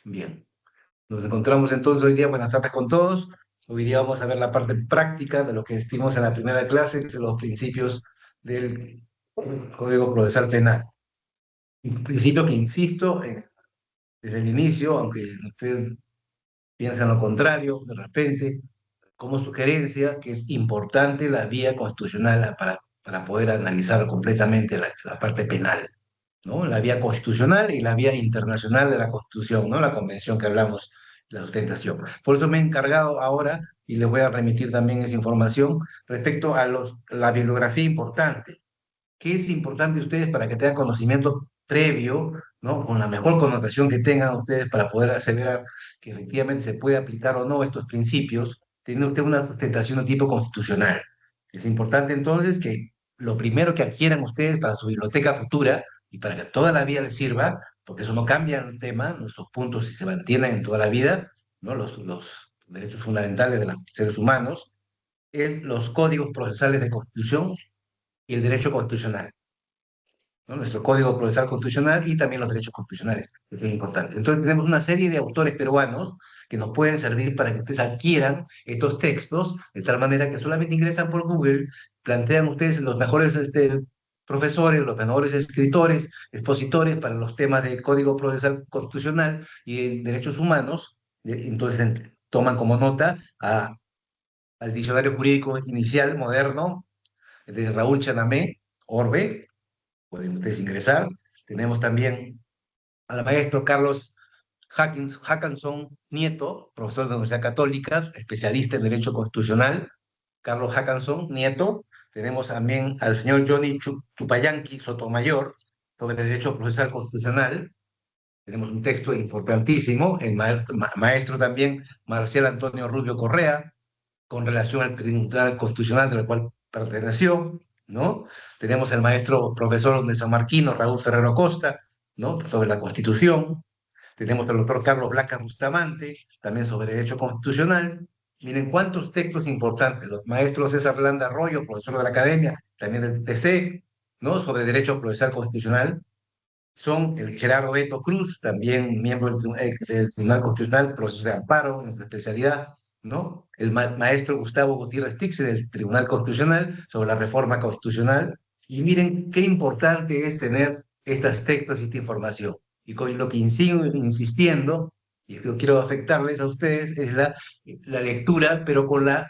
Bien. Nos encontramos entonces hoy día. Buenas tardes con todos. Hoy día vamos a ver la parte práctica de lo que vimos en la primera clase, que son los principios del Código Procesal Penal. Un principio que insisto desde el inicio, aunque ustedes piensan lo contrario, de repente, como sugerencia, que es importante la vía constitucional para poder analizar completamente la parte penal, ¿no? La vía constitucional y la vía internacional de la Constitución, ¿no? La convención que hablamos, la sustentación. Por eso me he encargado ahora, y les voy a remitir también esa información, respecto a la bibliografía importante. ¿Qué es importante ustedes para que tengan conocimiento previo, ¿no? Con la mejor connotación que tengan ustedes para poder aseverar que efectivamente se puede aplicar o no estos principios, teniendo usted una sustentación de tipo constitucional? Es importante entonces que lo primero que adquieran ustedes para su biblioteca futura y para que toda la vida les sirva, porque eso no cambia el tema, nuestros puntos si se mantienen en toda la vida, ¿no? Los derechos fundamentales de los seres humanos, es los códigos procesales de constitución y el derecho constitucional, ¿no? Nuestro Código Procesal Constitucional y también los derechos constitucionales, que es importante. Entonces tenemos una serie de autores peruanos que nos pueden servir para que ustedes adquieran estos textos, de tal manera que solamente ingresan por Google, plantean ustedes los mejores profesores, los mejores escritores, expositores para los temas del Código Procesal Constitucional y de derechos humanos. Entonces toman como nota al diccionario jurídico inicial moderno de Raúl Chanamé, Orbe, pueden ustedes ingresar. Tenemos también al maestro Carlos Hackanson Nieto, profesor de la Universidad Católica, especialista en Derecho Constitucional. Carlos Hackanson Nieto. Tenemos también al señor Johnny Tupayanqui Sotomayor sobre Derecho Procesal Constitucional. Tenemos un texto importantísimo, el maestro también Marcial Antonio Rubio Correa, con relación al Tribunal Constitucional del cual perteneció, ¿no? Tenemos el maestro profesor de San Marquino, Raúl Ferrero Costa, ¿no? Sobre la Constitución. Tenemos al doctor Carlos Blaca Bustamante, también sobre Derecho Constitucional. Miren cuántos textos importantes. Los maestros César Landa Arroyo, profesor de la Academia, también del TC, ¿no? Sobre Derecho Procesal Constitucional. Son el Gerardo Beto Cruz, también miembro del Tribunal Constitucional, profesor de amparo en su especialidad, ¿no? El maestro Gustavo Gutiérrez Tixe del Tribunal Constitucional sobre la reforma constitucional. Y miren qué importante es tener estos textos y esta información. Y con lo que sigo insistiendo, y yo quiero afectarles a ustedes, es la lectura, pero con la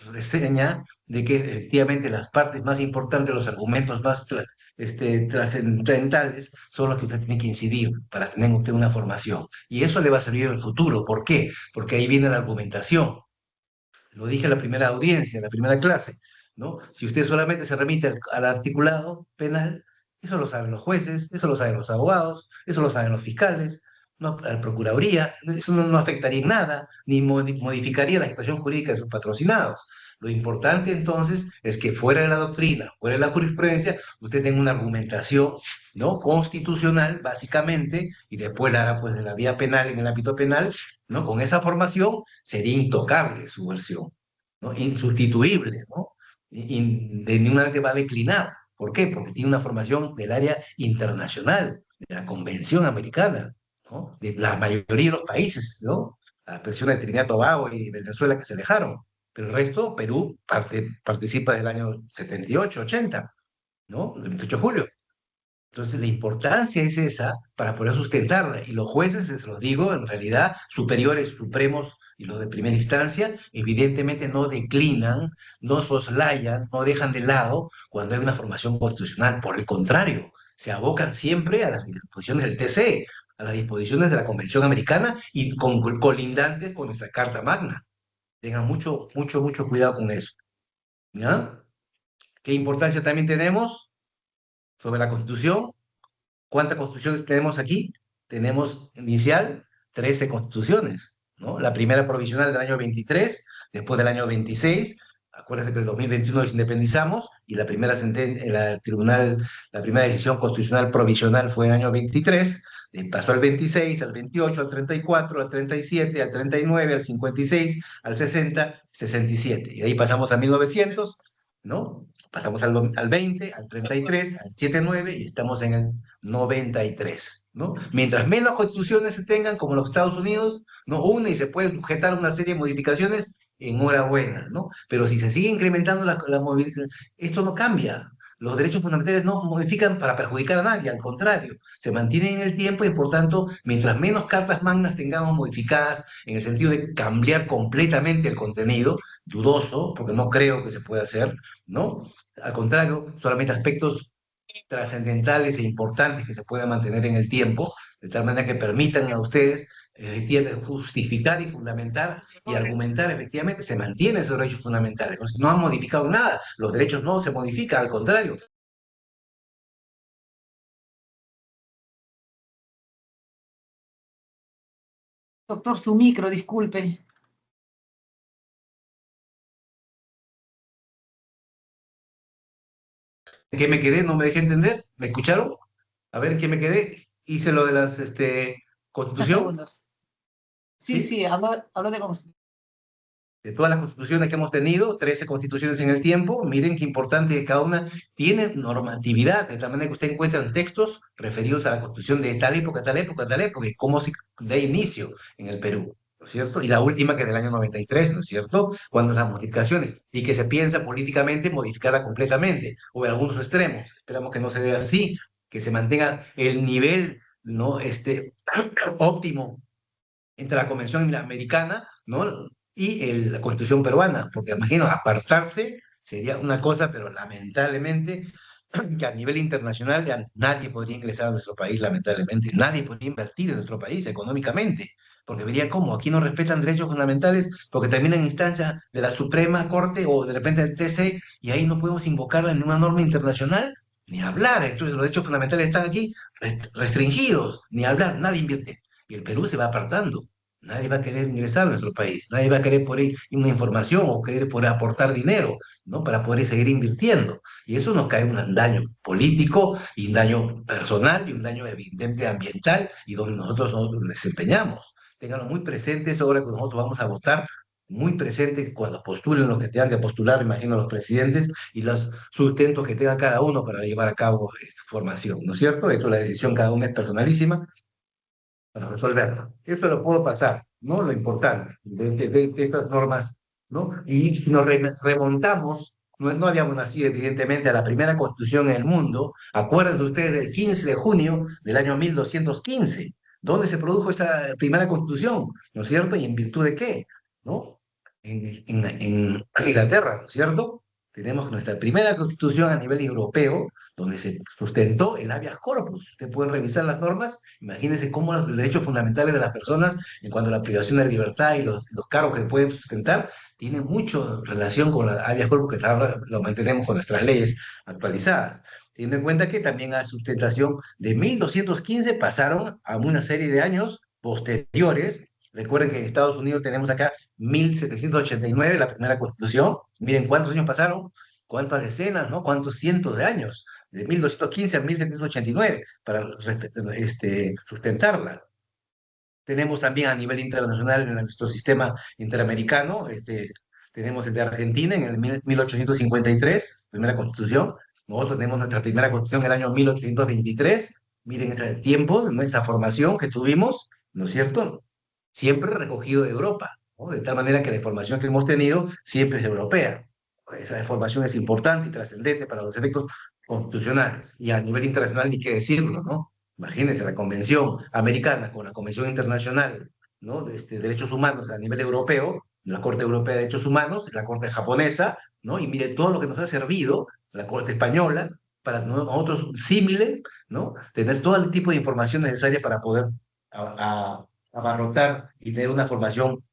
reseña de que efectivamente las partes más importantes, los argumentos más trascendentales, son los que usted tiene que incidir para tener usted una formación. Y eso le va a servir en el futuro. ¿Por qué? Porque ahí viene la argumentación. Lo dije en la primera audiencia, en la primera clase, ¿no? Si usted solamente se remite al articulado penal, eso lo saben los jueces, eso lo saben los abogados, eso lo saben los fiscales, no, la Procuraduría, eso no afectaría en nada, ni modificaría la situación jurídica de sus patrocinados. Lo importante entonces es que fuera de la doctrina, fuera de la jurisprudencia, usted tenga una argumentación, ¿no? Constitucional, básicamente, y después la hará pues de la vía penal en el ámbito penal, ¿no? Con esa formación sería intocable su versión, ¿no? Insustituible, ¿no? De ninguna manera va a declinar. ¿Por qué? Porque tiene una formación del área internacional, de la Convención Americana, ¿no? De la mayoría de los países, ¿no? A excepción de Trinidad y Tobago y Venezuela que se alejaron. Pero el resto, Perú participa del año 78, 80, ¿no? El 28 de julio. Entonces, la importancia es esa para poder sustentarla. Y los jueces, les los digo, en realidad, superiores, supremos y los de primera instancia, evidentemente no declinan, no soslayan, no dejan de lado cuando hay una formación constitucional. Por el contrario, se abocan siempre a las disposiciones del TC, a las disposiciones de la Convención Americana y colindantes con nuestra Carta Magna. Tengan mucho, mucho, mucho cuidado con eso. ¿Ya? ¿Qué importancia también tenemos sobre la Constitución? ¿Cuántas constituciones tenemos aquí? Tenemos inicial 13 constituciones, ¿no? La primera provisional del año 23, después del año 26, acuérdense que en el 2021 nos independizamos y la primera sentencia, la primera decisión constitucional provisional fue en el año 23, pasó al 26, al 28, al 34, al 37, al 39, al 56, al 60, 67. Y de ahí pasamos a 1900, ¿no? Pasamos al 20, al 33, al 79 y estamos en el 93, ¿no? Mientras menos constituciones se tengan, como los Estados Unidos, ¿no? Una y se puede sujetar a una serie de modificaciones, enhorabuena, ¿no? Pero si se sigue incrementando la movilización, esto no cambia. Los derechos fundamentales no modifican para perjudicar a nadie, al contrario, se mantienen en el tiempo y por tanto, mientras menos cartas magnas tengamos modificadas en el sentido de cambiar completamente el contenido, dudoso, porque no creo que se pueda hacer, ¿no? Al contrario, solamente aspectos trascendentales e importantes que se puedan mantener en el tiempo, de tal manera que permitan a ustedes justificar y fundamentar y argumentar efectivamente, se mantienen esos derechos fundamentales. No han modificado nada, los derechos no se modifican, al contrario. Doctor, su micro, disculpe. ¿En qué me quedé? ¿No me dejé entender? ¿Me escucharon? A ver, ¿en qué me quedé? Hice lo de las, Unos constitución, segundos. Sí, ¿sí? sí, hablo de cómo. De todas las constituciones que hemos tenido, 13 constituciones en el tiempo, miren qué importante que cada una tiene normatividad, de tal manera que usted encuentra textos referidos a la constitución de tal época, tal época, tal época, y cómo se da inicio en el Perú, ¿no es cierto? Y la última que es del año 93, ¿no es cierto? Cuando las modificaciones, y que se piensa políticamente modificarla completamente, o en algunos extremos. Esperamos que no se dé así, que se mantenga el nivel, ¿no? Óptimo entre la Convención Americana, ¿no? Y la Constitución peruana, porque imagino, apartarse sería una cosa, pero lamentablemente que a nivel internacional ya nadie podría ingresar a nuestro país, lamentablemente, nadie podría invertir en nuestro país económicamente, porque vería cómo aquí no respetan derechos fundamentales, porque termina en instancia de la Suprema Corte o de repente del TC, y ahí no podemos invocarla en una norma internacional, ni hablar. Entonces los derechos fundamentales están aquí restringidos, ni hablar, nadie invierte. Y el Perú se va apartando. Nadie va a querer ingresar a nuestro país, nadie va a querer por ahí una información o querer por aportar dinero, ¿no? Para poder seguir invirtiendo. Y eso nos cae un daño político y un daño personal y un daño evidente ambiental y donde nosotros nos desempeñamos. Ténganlo muy presente eso ahora que nosotros vamos a votar, muy presente cuando postulen lo que tengan que postular, imagino los presidentes y los sustentos que tenga cada uno para llevar a cabo esta formación, ¿no es cierto? Esto la decisión cada uno es personalísima para resolverlo. Eso lo puedo pasar, ¿no? Lo importante de estas normas, ¿no? Y si nos remontamos, no habíamos nacido evidentemente a la primera constitución en el mundo, acuérdense ustedes del 15 de junio del año 1215, ¿dónde se produjo esa primera constitución? ¿No es cierto? ¿Y en virtud de qué? ¿No? En Inglaterra, ¿no es cierto? Tenemos nuestra primera constitución a nivel europeo, donde se sustentó el habeas corpus. Ustedes pueden revisar las normas. Imagínense cómo los derechos fundamentales de las personas en cuanto a la privación de libertad y los cargos que pueden sustentar tienen mucho relación con la habeas corpus que ahora lo mantenemos con nuestras leyes actualizadas. Teniendo en cuenta que también a sustentación de 1215 pasaron a una serie de años posteriores. Recuerden que en Estados Unidos tenemos acá 1789, la primera constitución. Miren cuántos años pasaron, cuántas decenas, ¿no? Cuántos cientos de años de 1215 a 1789 para sustentarla. Tenemos también a nivel internacional en nuestro sistema interamericano, tenemos el de Argentina en el 1853, primera constitución. Nosotros tenemos nuestra primera constitución en el año 1823. Miren ese tiempo, ¿no? Esa formación que tuvimos, ¿no es cierto? Siempre recogido de Europa, ¿no? De tal manera que la información que hemos tenido siempre es europea. Esa información es importante y trascendente para los efectos constitucionales. Y a nivel internacional ni qué decirlo, ¿no? Imagínense la Convención Americana con la Convención Internacional, ¿no? De Derechos Humanos a nivel europeo, la Corte Europea de Derechos Humanos, la Corte Japonesa, ¿no? Y mire todo lo que nos ha servido, la Corte Española, para nosotros símiles, ¿no? Tener todo el tipo de información necesaria para poder a- abarrotar y tener una formación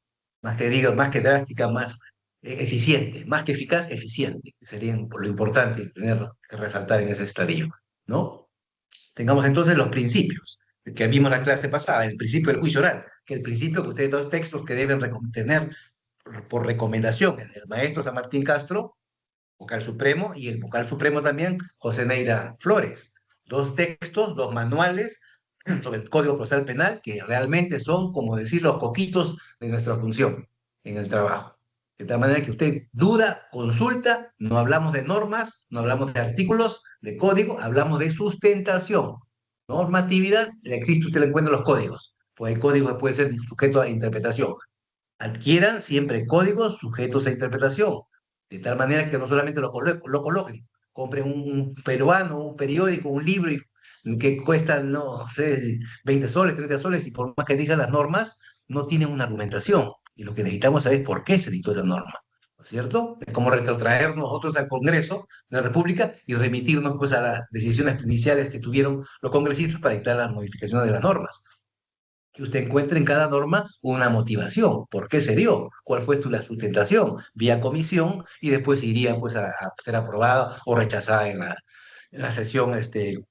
más que digo, más que drástica, más eficiente, más que eficaz, eficiente. Sería lo importante tener que resaltar en ese estadio, ¿no? Tengamos entonces los principios que vimos en la clase pasada, el principio del juicio oral, que el principio que ustedes dos textos que deben tener por recomendación, el maestro San Martín Castro, vocal supremo, y el vocal supremo también, José Neira Flores. Dos textos, dos manuales sobre el Código Procesal Penal que realmente son, como decir, los coquitos de nuestra función en el trabajo. De tal manera que usted duda, consulta, no hablamos de normas, no hablamos de artículos, de código, hablamos de sustentación. Normatividad, le existe, usted le encuentra los códigos. Pues el código puede ser sujeto a interpretación. Adquieran siempre códigos sujetos a interpretación, de tal manera que no solamente lo coloquen, compren un peruano, un periódico, un libro que cuesta, no sé, 20 soles, 30 soles, y por más que digan las normas, no tienen una argumentación. Y lo que necesitamos saber es por qué se dictó esa norma, ¿no es cierto? Es como retrotraer nosotros al Congreso de la República y remitirnos pues a las decisiones iniciales que tuvieron los congresistas para dictar las modificaciones de las normas, que usted encuentre en cada norma una motivación, por qué se dio, cuál fue la sustentación, vía comisión, y después iría pues a ser aprobada o rechazada en la sesión de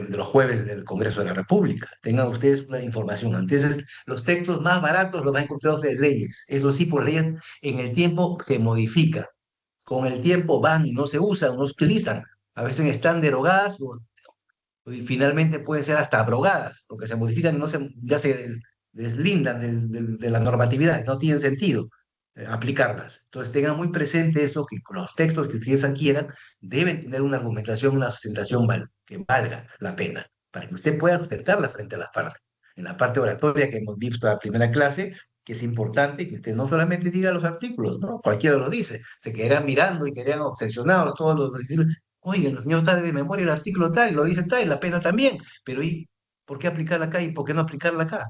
los jueves del Congreso de la República. Tengan ustedes una información. Entonces, los textos más baratos los van a encontrar ustedes de leyes. Eso sí, por leyes en el tiempo se modifica. Con el tiempo van y no se usan, no se utilizan. A veces están derogadas y finalmente pueden ser hasta abrogadas, porque se modifican y no se, ya se deslindan de la normatividad, no tienen sentido aplicarlas. Entonces tengan muy presente eso, que con los textos que ustedes adquieran deben tener una argumentación, una sustentación que valga la pena, para que usted pueda sustentarla frente a las partes. En la parte oratoria que hemos visto en la primera clase, que es importante que usted no solamente diga los artículos, ¿no? Cualquiera los dice, se quedarán mirando y quedarían obsesionados todos los. Oye, el señor sabe de memoria el artículo tal, lo dice tal, y la pena también, pero ¿y por qué aplicarla acá y por qué no aplicarla acá?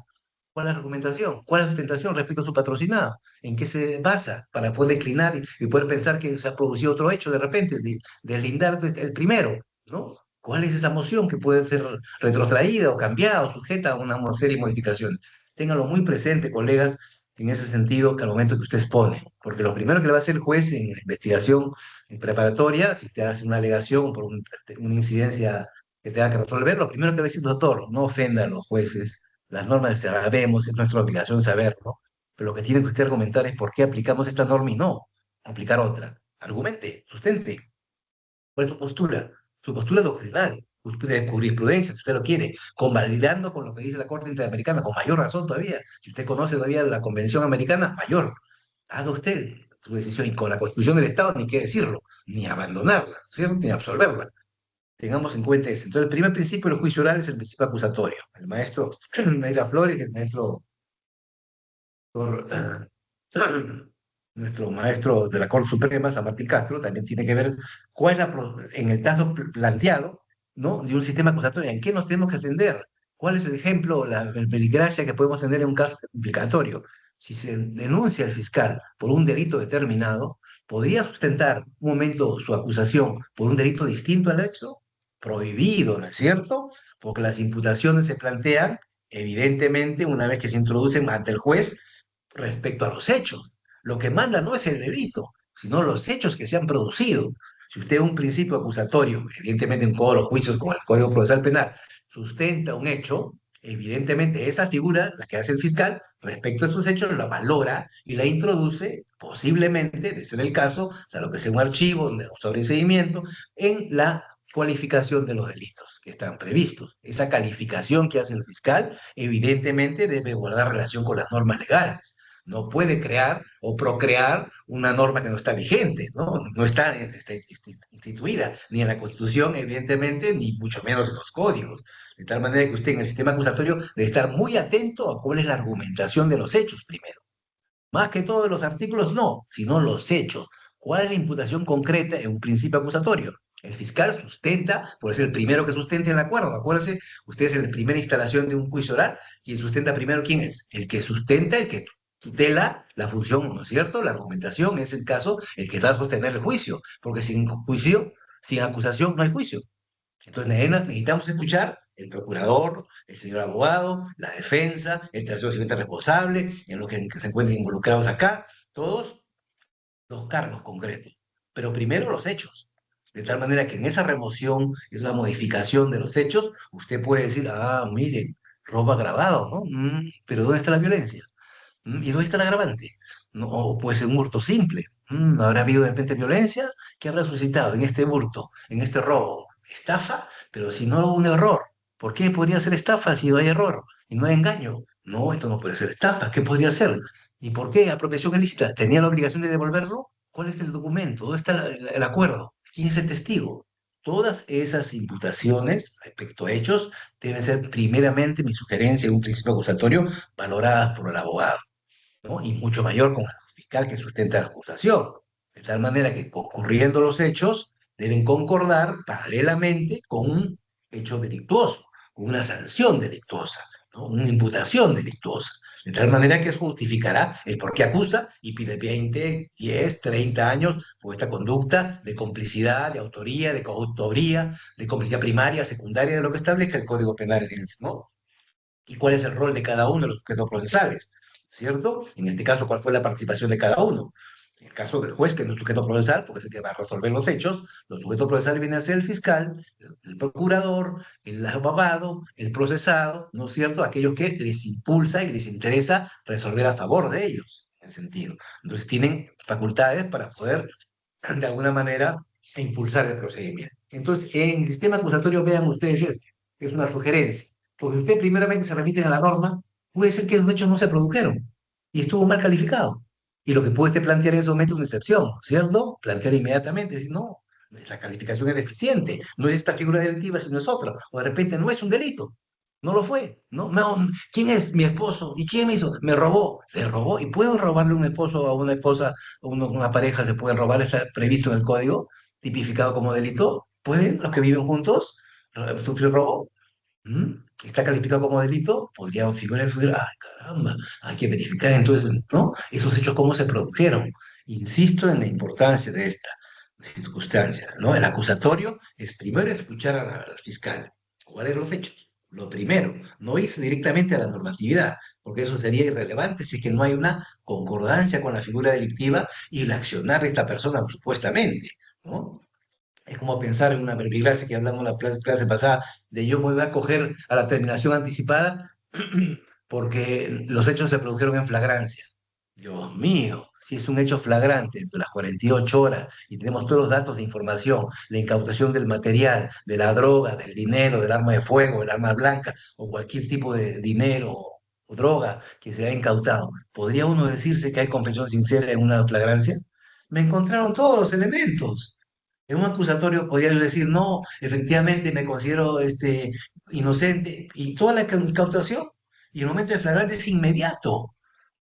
¿Cuál es la argumentación? ¿Cuál es la sustentación respecto a su patrocinado? ¿En qué se basa para poder declinar y poder pensar que se ha producido otro hecho de repente, deslindar el primero, ¿no? ¿Cuál es esa moción que puede ser retrotraída o cambiada o sujeta a una serie de modificaciones? Ténganlo muy presente, colegas, en ese sentido, que al momento que usted expone, porque lo primero que le va a hacer el juez en la investigación preparatoria, si te hace una alegación por una incidencia que tenga que resolver, lo primero que va a decir, doctor, no ofenda a los jueces, las normas sabemos, es nuestra obligación saberlo, pero lo que tiene que usted argumentar es por qué aplicamos esta norma y no aplicar otra. Argumente, sustente. ¿Cuál es su postura doctrinal, de jurisprudencia, si usted lo quiere, convalidando con lo que dice la Corte Interamericana, con mayor razón todavía. Si usted conoce todavía la Convención Americana, mayor. Haga usted su decisión, y con la Constitución del Estado, ni qué decirlo, ni abandonarla, ¿cierto? Ni absolverla. Tengamos en cuenta eso. Entonces, el primer principio del juicio oral es el principio acusatorio. El maestro Neira Flores, el maestro por, nuestro maestro de la Corte Suprema, San Martín Castro, también tiene que ver cuál es en el caso planteado, ¿no? De un sistema acusatorio, ¿en qué nos tenemos que atender? ¿Cuál es el ejemplo, la perigracia que podemos tener en un caso implicatorio? Si se denuncia al fiscal por un delito determinado, ¿podría sustentar un momento su acusación por un delito distinto al hecho? Prohibido, ¿no es cierto? Porque las imputaciones se plantean, evidentemente, una vez que se introducen ante el juez respecto a los hechos. Lo que manda no es el delito, sino los hechos que se han producido. Si usted un principio acusatorio, evidentemente en todos los juicios como el Código Procesal Penal, sustenta un hecho, evidentemente esa figura, la que hace el fiscal, respecto a esos hechos, la valora y la introduce, posiblemente, de ser el caso, o lo que sea un archivo, un sobreseimiento, en la cualificación de los delitos que están previstos. Esa calificación que hace el fiscal, evidentemente, debe guardar relación con las normas legales. No puede crear o procrear una norma que no está vigente, ¿no? No está instituida ni en la Constitución, evidentemente, ni mucho menos en los códigos. De tal manera que usted en el sistema acusatorio debe estar muy atento a cuál es la argumentación de los hechos primero. Más que todos los artículos, no, sino los hechos. ¿Cuál es la imputación concreta en un principio acusatorio? El fiscal sustenta, puede ser el primero que sustente el acuerdo. Acuérdense, usted es en la primera instalación de un juicio oral. ¿Quien sustenta primero quién es? El que sustenta, el que tutela la función, ¿no es cierto? La argumentación es el caso, el que va a sostener el juicio, porque sin juicio, sin acusación, no hay juicio. Entonces necesitamos escuchar el procurador, el señor abogado, la defensa, el tercero civil responsable, en los que se encuentren involucrados acá, todos los cargos concretos. Pero primero los hechos. De tal manera que en esa remoción, esa modificación de los hechos, usted puede decir, ah, mire, robo agravado, ¿no? Pero ¿dónde está la violencia? ¿Y dónde está el agravante? No, o puede ser un hurto simple. ¿Habrá habido de repente violencia? ¿Qué habrá suscitado en este hurto, en este robo? ¿Estafa? Pero si no hubo un error, ¿por qué podría ser estafa si no hay error y no hay engaño? No, esto no puede ser estafa. ¿Qué podría ser? ¿Y por qué apropiación ilícita? ¿Tenía la obligación de devolverlo? ¿Cuál es el documento? ¿Dónde está el acuerdo? ¿Quién es el testigo? Todas esas imputaciones respecto a hechos deben ser primeramente, mi sugerencia, en un principio acusatorio, valoradas por el abogado, ¿no? Y mucho mayor con el fiscal que sustenta la acusación. De tal manera que ocurriendo los hechos, deben concordar paralelamente con un hecho delictuoso, con una sanción delictuosa, ¿no? Una imputación delictuosa. De tal manera que eso justificará el por qué acusa y pide 20, 10, 30 años por esta conducta de complicidad, de autoría, de coautoría, de complicidad primaria, secundaria, de lo que establezca el Código Penal, ¿no? Y cuál es el rol de cada uno de los sujetos procesales, ¿cierto? En este caso, cuál fue la participación de cada uno. En el caso del juez, que es un sujeto procesal, porque es el que va a resolver los hechos, los sujetos procesales vienen a ser el fiscal, el procurador, el abogado, el procesado, ¿no es cierto? Aquellos que les impulsa y les interesa resolver a favor de ellos, en sentido. Entonces tienen facultades para poder, de alguna manera, impulsar el procedimiento. Entonces, en el sistema acusatorio, vean ustedes, es una sugerencia. Porque usted primeramente se remite a la norma, puede ser que los hechos no se produjeron y estuvo mal calificado. Y lo que puede usted plantear en ese momento es una excepción, ¿cierto? Plantear inmediatamente, decir, no, la calificación es deficiente, no es esta figura delictiva, sino es otra. O de repente no es un delito, no lo fue, ¿no? No, ¿quién es mi esposo? ¿Y quién me hizo? Me robó, le robó. ¿Y puedo robarle un esposo a una esposa, o una pareja se puede robar? ¿Está previsto en el código, tipificado como delito? ¿Pueden los que viven juntos sufrir robo? ¿Mm? ¿Está calificado como delito? Podría figurar en su... Ay, caramba, hay que verificar entonces, ¿no? Esos hechos, cómo se produjeron. Insisto en la importancia de esta circunstancia, ¿no? El acusatorio es primero escuchar al fiscal. ¿Cuáles son los hechos? Lo primero, no irse directamente a la normatividad, porque eso sería irrelevante si es que no hay una concordancia con la figura delictiva y el accionar de esta persona supuestamente, ¿no? Es como pensar en una verbigracia que hablamos en la clase pasada, de yo me voy a coger a la terminación anticipada porque los hechos se produjeron en flagrancia. Dios mío, si es un hecho flagrante entre las 48 horas y tenemos todos los datos de información, la incautación del material, de la droga, del dinero, del arma de fuego, del arma blanca o cualquier tipo de dinero o droga que se ha incautado, ¿podría uno decirse que hay confesión sincera en una flagrancia? Me encontraron todos los elementos. En un acusatorio podría yo decir, no, efectivamente me considero inocente y toda la incautación y el momento de flagrante es inmediato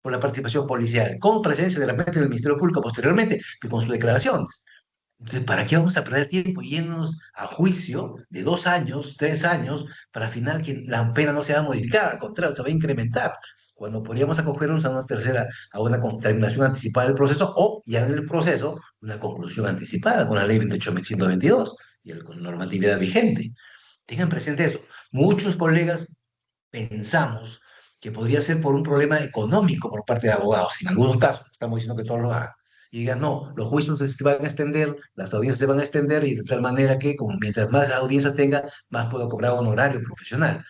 por la participación policial, con presencia de repente del Ministerio Público posteriormente, que con sus declaraciones. Entonces, ¿para qué vamos a perder tiempo yéndonos a juicio de 2 años, 3 años, para al final que la pena no se va a modificar, al contrario, se va a incrementar? Cuando podríamos acogernos a una tercera, a una terminación anticipada del proceso o ya en el proceso una conclusión anticipada con la ley 28.122 y con normatividad vigente. Tengan presente eso. Muchos colegas pensamos que podría ser por un problema económico por parte de abogados, en algunos casos, estamos diciendo que todos lo hagan, y digan, no, los juicios se van a extender, las audiencias se van a extender, y de tal manera que, como mientras más audiencia tenga, más puedo cobrar un horario profesional.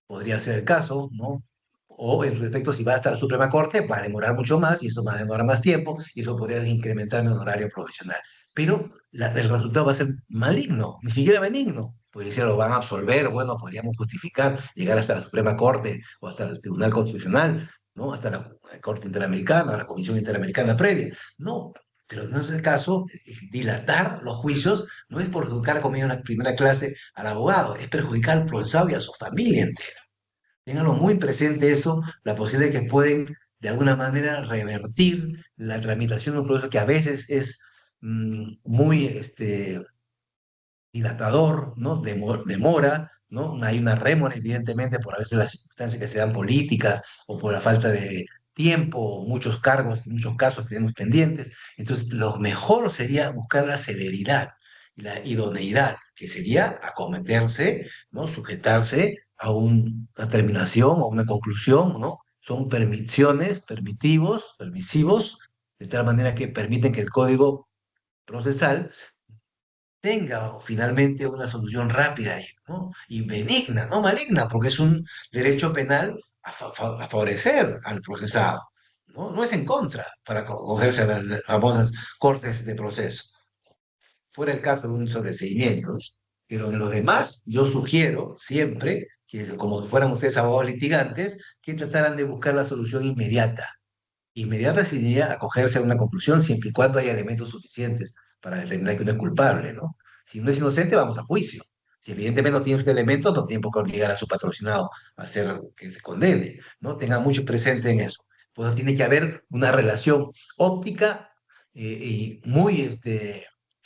Podría ser el caso, ¿no? O en su efecto, si va a estar la Suprema Corte, va a demorar mucho más y eso va a demorar más tiempo y eso podría incrementar mi honorario profesional. Pero el resultado va a ser maligno, ni siquiera benigno. Podría ser, lo van a absolver, o bueno, podríamos justificar llegar hasta la Suprema Corte o hasta el Tribunal Constitucional, ¿no? Hasta la Corte Interamericana, la Comisión Interamericana previa. No, pero no es el caso. Dilatar los juicios no es perjudicar, como en la primera clase, al abogado, es perjudicar al procesado y a su familia entera. Ténganlo muy presente eso, la posibilidad de que pueden de alguna manera revertir la tramitación de un proceso que a veces es muy dilatador, ¿no? Demora, ¿no? Hay una rémora, evidentemente, por a veces las circunstancias que se dan políticas o por la falta de tiempo, muchos cargos, muchos casos que tenemos pendientes. Entonces, lo mejor sería buscar la celeridad y la idoneidad, que sería acometerse, ¿no? Sujetarse a una terminación o una conclusión, ¿no? Son permisiones, permisivos, de tal manera que permiten que el código procesal tenga finalmente una solución rápida, ¿no? Y benigna, no maligna, porque es un derecho penal a favorecer al procesado, ¿no? No es en contra para acogerse a las famosas cortes de proceso. Fuera el caso de un sobreseimiento, pero en los demás, yo sugiero siempre que, como fueran ustedes abogados litigantes, que trataran de buscar la solución inmediata, inmediata sería acogerse a una conclusión siempre y cuando haya elementos suficientes para determinar que uno es culpable, ¿no? Si uno es inocente, vamos a juicio. Si evidentemente no tiene usted elementos, no tiene por qué obligar a su patrocinado a hacer que se condene, ¿no? Tenga mucho presente en eso. Pues tiene que haber una relación óptica y muy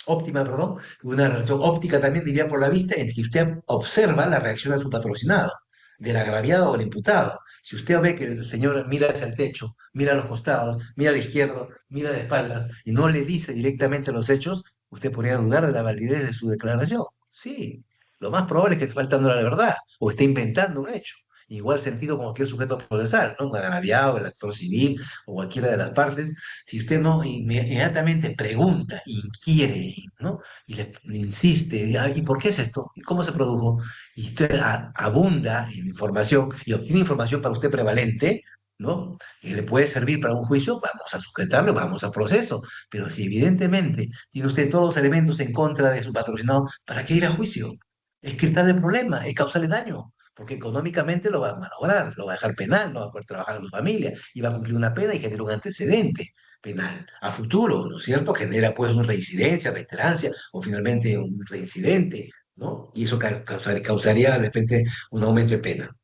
óptima, perdón, una relación óptica también diría por la vista en que usted observa la reacción de su patrocinado, del agraviado o del imputado. Si usted ve que el señor mira hacia el techo, mira a los costados, mira a la izquierda, mira de espaldas y no le dice directamente los hechos, usted podría dudar de la validez de su declaración. Sí, lo más probable es que esté faltando a la verdad o esté inventando un hecho. Igual sentido como cualquier sujeto procesal, ¿no? Un agraviado, el actor civil o cualquiera de las partes. Si usted no inmediatamente pregunta, inquiere, ¿no? Y le insiste, "Ah, ¿y por qué es esto? ¿Y cómo se produjo?" Y usted abunda en información y obtiene información para usted prevalente, ¿no? Que le puede servir para un juicio, vamos a sujetarlo, vamos a proceso. Pero si evidentemente tiene usted todos los elementos en contra de su patrocinado, ¿para qué ir a juicio? Es quitarle el problema, es causarle daño, porque económicamente lo va a malograr, lo va a dejar penal, no va a poder trabajar en su familia, y va a cumplir una pena y genera un antecedente penal. A futuro, ¿no es cierto? Genera pues una reincidencia, reiterancia, o finalmente un reincidente, ¿no? Y eso causaría de repente un aumento de pena.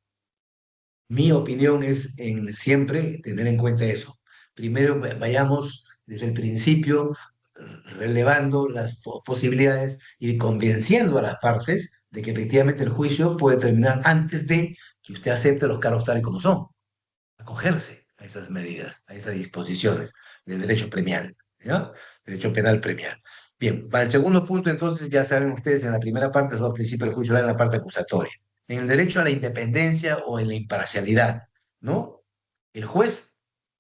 Mi opinión es en siempre tener en cuenta eso. Primero vayamos desde el principio relevando las posibilidades y convenciendo a las partes de que efectivamente el juicio puede terminar antes de que usted acepte los cargos tal y como son, acogerse a esas medidas, a esas disposiciones del derecho premial, ¿ya? Derecho penal premial. Bien, para el segundo punto, entonces, ya saben ustedes, en la primera parte, es el principio del juicio oral, en la parte acusatoria. En el derecho a la independencia o en la imparcialidad, ¿no? El juez,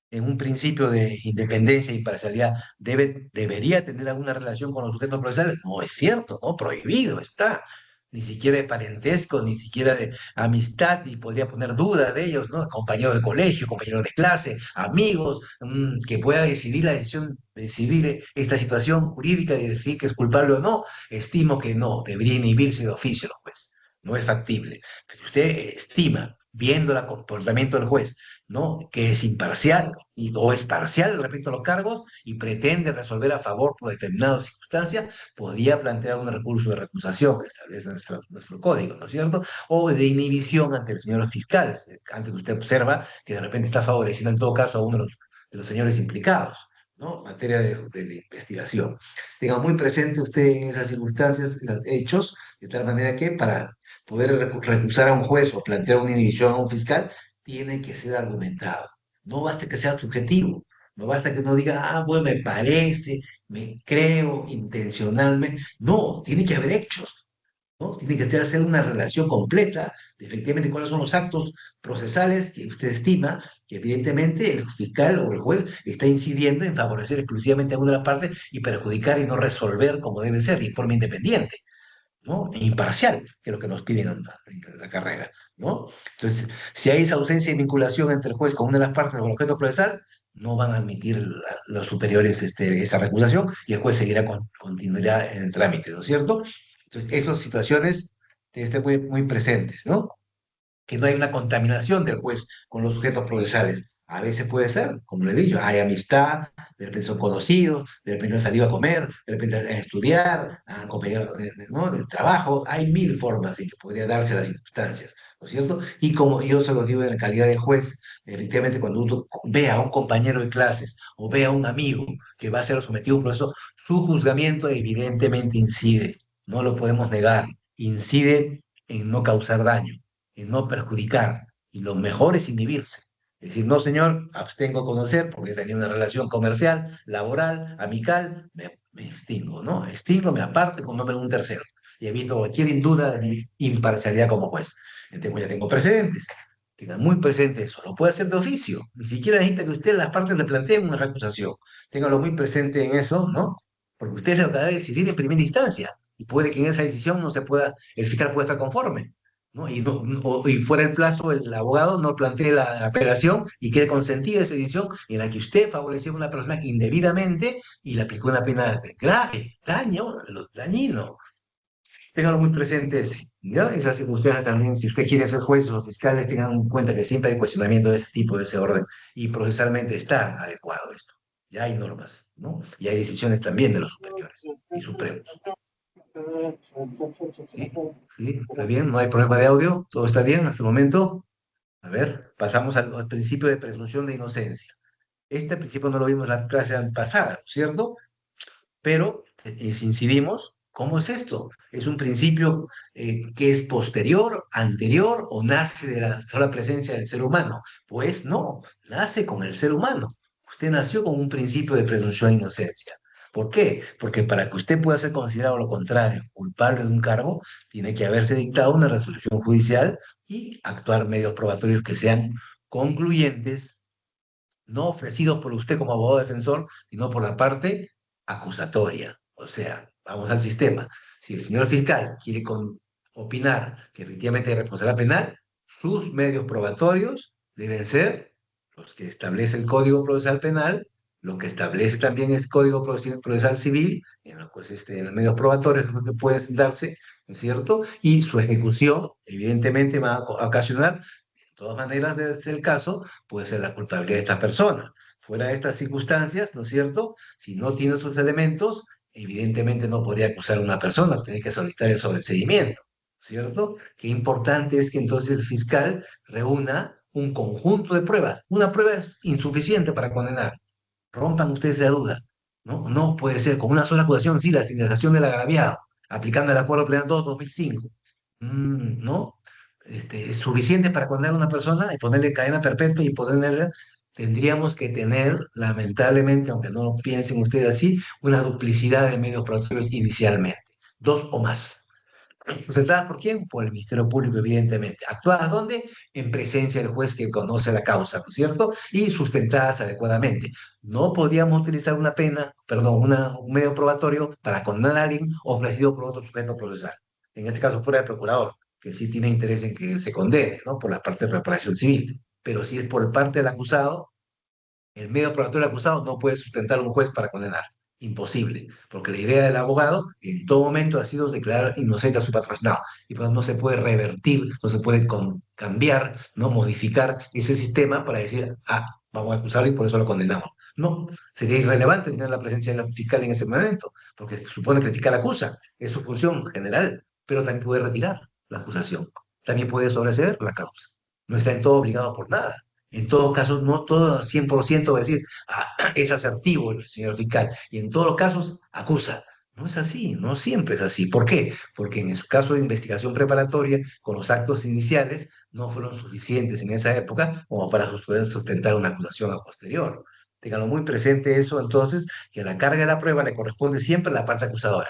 en un principio de independencia e imparcialidad, debería tener alguna relación con los sujetos procesales. No es cierto, ¿no? Prohibido está. Ni siquiera de parentesco, ni siquiera de amistad, y podría poner duda de ellos, ¿no? Compañeros de colegio, compañeros de clase, amigos, que pueda decidir la decisión, decidir esta situación jurídica y decir que es culpable o no. Estimo que no, debería inhibirse de oficio el juez. No es factible. Pero si usted estima, viendo el comportamiento del juez, ¿no? Que es imparcial o es parcial respecto a los cargos y pretende resolver a favor por determinadas circunstancias, podría plantear un recurso de recusación que establece nuestro código, ¿no es cierto? O de inhibición ante el señor fiscal, ante que usted observa que de repente está favoreciendo en todo caso a uno de los señores implicados, ¿no? En materia de investigación. Tenga muy presente usted en esas circunstancias los hechos, de tal manera que para poder recusar a un juez o plantear una inhibición a un fiscal, tiene que ser argumentado. No basta que sea subjetivo, no basta que uno diga, ah, bueno, me parece, me creo intencionalmente. No, tiene que haber hechos, ¿no? Tiene que hacer una relación completa de efectivamente cuáles son los actos procesales que usted estima que evidentemente el fiscal o el juez está incidiendo en favorecer exclusivamente a una de las partes y perjudicar y no resolver como debe ser, y en forma independiente, ¿no? E imparcial, que es lo que nos piden en la carrera, ¿no? Entonces, si hay esa ausencia de vinculación entre el juez con una de las partes o el objeto procesal, no van a admitir los superiores esa recusación y el juez continuará en el trámite, ¿no es cierto? Entonces, esas situaciones estén muy presentes, ¿no? Que no hay una contaminación del juez con los sujetos procesales. A veces puede ser, como le he dicho, hay amistad, de repente son conocidos, de repente han salido a comer, de repente a estudiar, han acompañado ¿no? del trabajo. Hay mil formas en que podría darse las circunstancias, ¿no es cierto? Y como yo se lo digo en la calidad de juez, efectivamente cuando uno ve a un compañero de clases o ve a un amigo que va a ser sometido a un proceso, su juzgamiento evidentemente incide, no lo podemos negar, incide en no causar daño, en no perjudicar, y lo mejor es inhibirse. Es decir, no, señor, abstengo a conocer porque tenía una relación comercial, laboral, amical, me extingo, ¿no? Extingo, me aparto con nombre de un tercero y evito cualquier duda de mi imparcialidad como juez. Entonces, ya tengo precedentes. Tengan muy presente eso. Lo puede hacer de oficio. Ni siquiera necesita que usted las partes le planteen una recusación. Téngalo muy presente en eso, ¿no? Porque usted es lo que va a decidir en primera instancia. Y puede que en esa decisión no se pueda, el fiscal pueda estar conforme, ¿no? Y fuera el plazo, el abogado no plantee la apelación y quede consentida esa decisión en la que usted favoreció a una persona indebidamente y le aplicó una pena grave, dañino. Ténganlo muy presente ese, ¿ya? Esas circunstancias también, si usted quiere ser jueces o fiscales, tengan en cuenta que siempre hay cuestionamiento de este tipo, de ese orden, y procesalmente está adecuado esto. Ya hay normas, ¿no? Y hay decisiones también de los superiores y supremos. ¿Sí? ¿Sí? ¿Está bien? ¿No hay problema de audio? ¿Todo está bien hasta el momento? A ver, pasamos al principio de presunción de inocencia. Este principio no lo vimos en la clase pasada, ¿cierto? Pero si incidimos, ¿cómo es esto? ¿Es un principio que es posterior, anterior o nace de la sola presencia del ser humano? Pues no, nace con el ser humano. Usted nació con un principio de presunción de inocencia. ¿Por qué? Porque para que usted pueda ser considerado lo contrario, culpable de un cargo, tiene que haberse dictado una resolución judicial y actuar medios probatorios que sean concluyentes, no ofrecidos por usted como abogado defensor, sino por la parte acusatoria. O sea, vamos al sistema. Si el señor fiscal quiere opinar que efectivamente hay responsabilidad penal, sus medios probatorios deben ser los que establece el Código Procesal Penal, lo que establece también el Código Procesal Civil, en en los medios probatorios que pueden darse, ¿no es cierto? Y su ejecución, evidentemente, va a ocasionar todas maneras, debe ser el caso, puede ser la culpabilidad de esta persona. Fuera de estas circunstancias, ¿no es cierto? Si no tiene sus elementos, evidentemente no podría acusar a una persona, tiene que solicitar el sobreseimiento, ¿cierto? Qué importante es que entonces el fiscal reúna un conjunto de pruebas. Una prueba es insuficiente para condenar. Rompan ustedes esa duda, ¿no? No puede ser con una sola acusación, sí, la asignación del agraviado, aplicando el acuerdo penal 2-2005. ¿No? Es suficiente para condenar a una persona y ponerle cadena perpetua y ponerle, tendríamos que tener, lamentablemente, aunque no lo piensen ustedes así, una duplicidad de medios probatorios inicialmente, dos o más. ¿Sustentadas por quién? Por el Ministerio Público, evidentemente. ¿Actuadas dónde? En presencia del juez que conoce la causa, ¿no es cierto? Y sustentadas adecuadamente. No podríamos utilizar una pena, perdón, un medio probatorio para condenar a alguien ofrecido por otro sujeto procesal. En este caso, fuera el procurador, que sí tiene interés en que se condene, ¿no? Por la parte de reparación civil. Pero si es por parte del acusado, el medio probatorio acusado no puede sustentar a un juez para condenar. Imposible, porque la idea del abogado en todo momento ha sido declarar inocente a su patrocinado y pues no se puede revertir, no se puede cambiar, no modificar ese sistema para decir, ah, vamos a acusarlo y por eso lo condenamos. No, sería irrelevante tener la presencia del fiscal en ese momento, porque se supone que el fiscal acusa, es su función general, pero también puede retirar la acusación, también puede sobreseer la causa. No está en todo obligado por nada. En todo caso, no todo 100% va a decir, ah, es asertivo el señor fiscal, y en todos los casos acusa. No es así, no siempre es así. ¿Por qué? Porque en su caso de investigación preparatoria, con los actos iniciales, no fueron suficientes en esa época como para poder sustentar una acusación a posterior. Ténganlo muy presente eso, entonces, que a la carga de la prueba le corresponde siempre a la parte acusadora.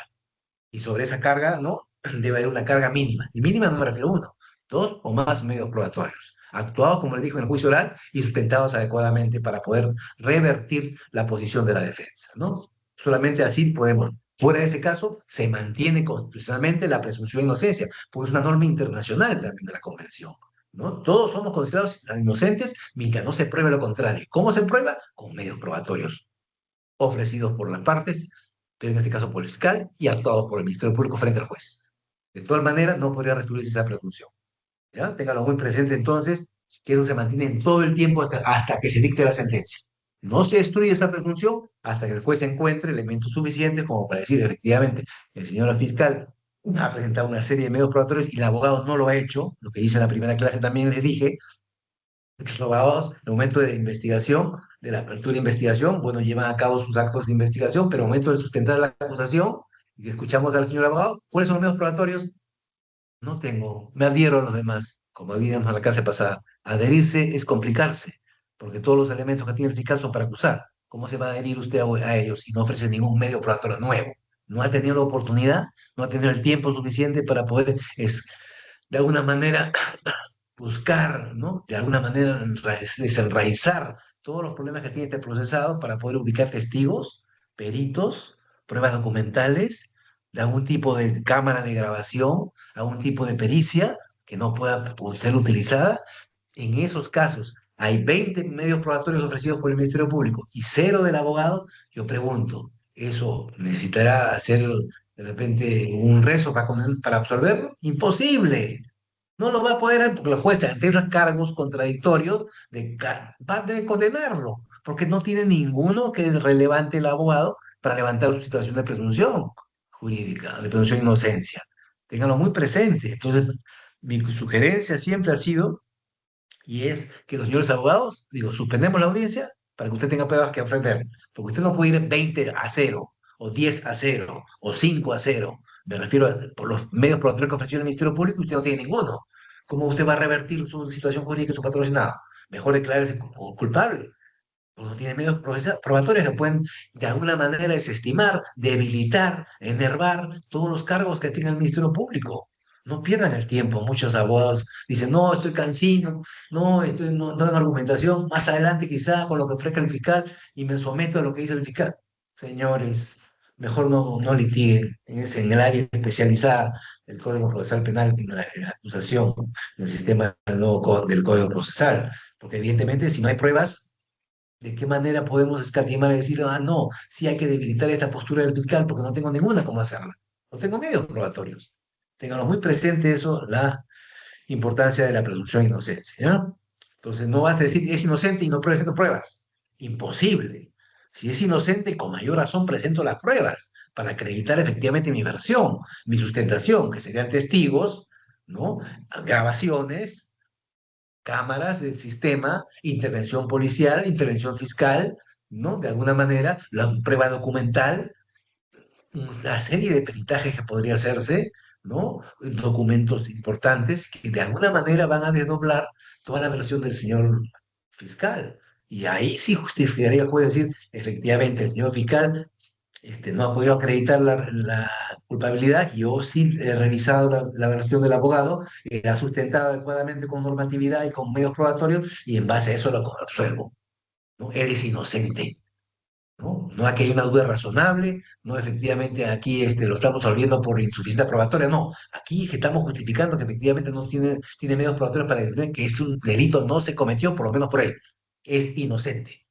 Y sobre esa carga, ¿no? Debe haber una carga mínima. Y mínima no me refiero a uno, dos o más medios probatorios, actuados, como le dijo, en el juicio oral y sustentados adecuadamente para poder revertir la posición de la defensa, ¿no? Solamente así podemos. Fuera de ese caso, se mantiene constitucionalmente la presunción de inocencia, porque es una norma internacional también de la Convención, ¿no? Todos somos considerados inocentes mientras no se pruebe lo contrario. ¿Cómo se prueba? Con medios probatorios ofrecidos por las partes, pero en este caso por el fiscal y actuados por el Ministerio Público frente al juez. De todas maneras, no podría restituirse esa presunción. ¿Ya? Téngalo muy presente entonces, que eso se mantiene en todo el tiempo hasta que se dicte la sentencia. No se destruye esa presunción hasta que el juez encuentre elementos suficientes como para decir, efectivamente, el señor fiscal ha presentado una serie de medios probatorios y el abogado no lo ha hecho, lo que dice en la primera clase también les dije, muchos abogados, en el momento de investigación, de la apertura de investigación, bueno, llevan a cabo sus actos de investigación, pero en el momento de sustentar la acusación, y escuchamos al señor abogado, ¿cuáles son los medios probatorios? No tengo, me adhiero a los demás, como vimos en la clase pasada. Adherirse es complicarse, porque todos los elementos que tiene el fiscal son para acusar. ¿Cómo se va a adherir usted a ellos si no ofrece ningún medio probatorio nuevo? No ha tenido la oportunidad, no ha tenido el tiempo suficiente para poder, de alguna manera, buscar, ¿no? De alguna manera desenraizar todos los problemas que tiene este procesado para poder ubicar testigos, peritos, pruebas documentales, de algún tipo de cámara de grabación, algún tipo de pericia que no pueda ser utilizada. En esos casos, hay 20 medios probatorios ofrecidos por el Ministerio Público y cero del abogado. Yo pregunto, ¿eso necesitará ser de repente un rezo para absolverlo, imposible. No lo va a poder porque el juez ante esos cargos contradictorios va a tener que condenarlo, porque no tiene ninguno que es relevante el abogado para levantar su situación de presunción jurídica, de presunción de inocencia. Ténganlo muy presente. Entonces, mi sugerencia siempre ha sido, y es que los señores abogados, digo, suspendemos la audiencia para que usted tenga pruebas que ofrecer, porque usted no puede ir 20-0, o 10-0, o 5-0. Me refiero por los medios probatorios que ofreció el Ministerio Público y usted no tiene ninguno. ¿Cómo usted va a revertir su situación jurídica y su patrocinado? Mejor declárese culpable, porque no tiene medios probatorios que pueden de alguna manera desestimar, debilitar, enervar todos los cargos que tenga el Ministerio Público. No pierdan el tiempo. Muchos abogados dicen, no, estoy cansino, no, no tengo argumentación, más adelante quizá con lo que ofrezca el fiscal y me someto a lo que dice el fiscal. Señores, mejor no litiguen en el área especializada del Código Procesal Penal, en la acusación, en el sistema del nuevo del Código Procesal, porque evidentemente si no hay pruebas, ¿de qué manera podemos escatimar y decir, ah, no, sí hay que debilitar esta postura del fiscal porque no tengo ninguna cómo hacerla? No tengo medios probatorios. Ténganlo muy presente eso, la importancia de la presunción de inocencia, ¿no? Entonces no vas a decir es inocente y no presento pruebas. Imposible. Si es inocente, con mayor razón presento las pruebas para acreditar efectivamente mi versión, mi sustentación, que serían testigos, ¿no? Grabaciones, cámaras del sistema, intervención policial, intervención fiscal, ¿no? De alguna manera, la prueba documental, una serie de peritajes que podría hacerse, ¿no? Documentos importantes que de alguna manera van a desdoblar toda la versión del señor fiscal. Y ahí sí justificaría el juez decir, efectivamente, el señor fiscal no ha podido acreditar la culpabilidad. Yo sí he revisado la versión del abogado, la ha sustentado adecuadamente con normatividad y con medios probatorios, y en base a eso lo absuelvo, ¿no? Él es inocente, ¿no? No aquí hay una duda razonable, no efectivamente aquí lo estamos volviendo por insuficiencia probatoria, no. Aquí que estamos justificando que efectivamente no tiene medios probatorios para decir que es un delito no se cometió, por lo menos por él. Es inocente.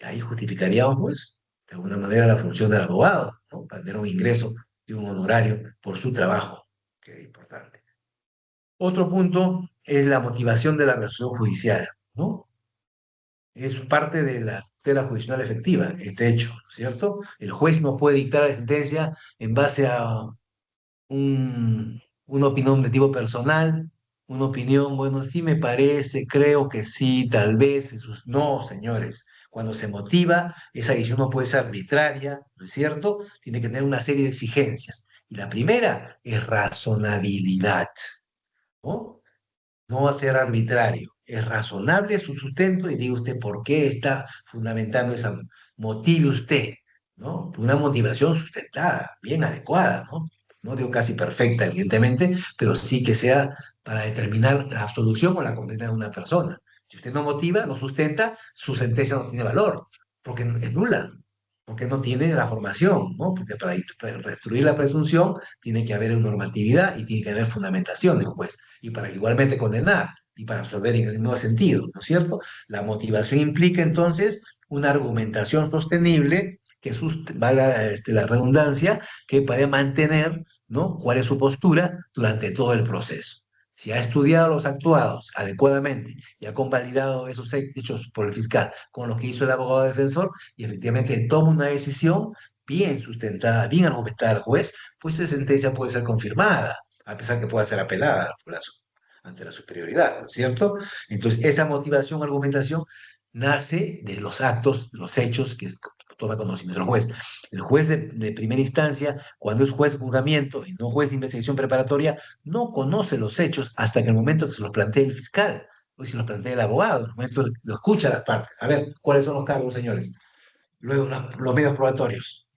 Ahí justificaríamos, pues, de alguna manera la función del abogado, ¿no? Para tener un ingreso y un honorario por su trabajo, que es importante. Otro punto es la motivación de la resolución judicial, ¿no? Es parte de la tutela judicial efectiva, este hecho, ¿cierto? El juez no puede dictar la sentencia en base a una opinión de tipo personal, una opinión, bueno, sí me parece, creo que sí, tal vez. No, señores, cuando se motiva, esa decisión no puede ser arbitraria, ¿no es cierto? Tiene que tener una serie de exigencias. Y la primera es razonabilidad, ¿no? No va a ser arbitrario. Es razonable su sustento y diga usted por qué está fundamentando esa, motive usted, ¿no? Una motivación sustentada, bien adecuada, ¿no? No digo casi perfecta, evidentemente, pero sí que sea para determinar la absolución o la condena de una persona. Si usted no motiva, no sustenta, su sentencia no tiene valor, porque es nula, porque no tiene la formación, ¿no? Porque para destruir la presunción tiene que haber normatividad y tiene que haber fundamentación de un juez y para igualmente condenar y para absolver en el mismo sentido, ¿no es cierto? La motivación implica entonces una argumentación sostenible que valga la redundancia, que puede mantener, ¿no? ¿Cuál es su postura durante todo el proceso? Si ha estudiado los actuados adecuadamente y ha convalidado esos hechos por el fiscal con lo que hizo el abogado defensor y efectivamente toma una decisión bien sustentada, bien argumentada al juez, pues esa sentencia puede ser confirmada a pesar que pueda ser apelada ante la superioridad, ¿no es cierto? Entonces, esa motivación, argumentación, nace de los actos, de los hechos que toma conocimiento el juez. El juez de primera instancia, cuando es juez de juzgamiento y no juez de investigación preparatoria, no conoce los hechos hasta que el momento que se los plantea el fiscal o si los plantea el abogado, en el momento que lo escucha a las partes. A ver, ¿cuáles son los cargos, señores? Luego, los medios probatorios,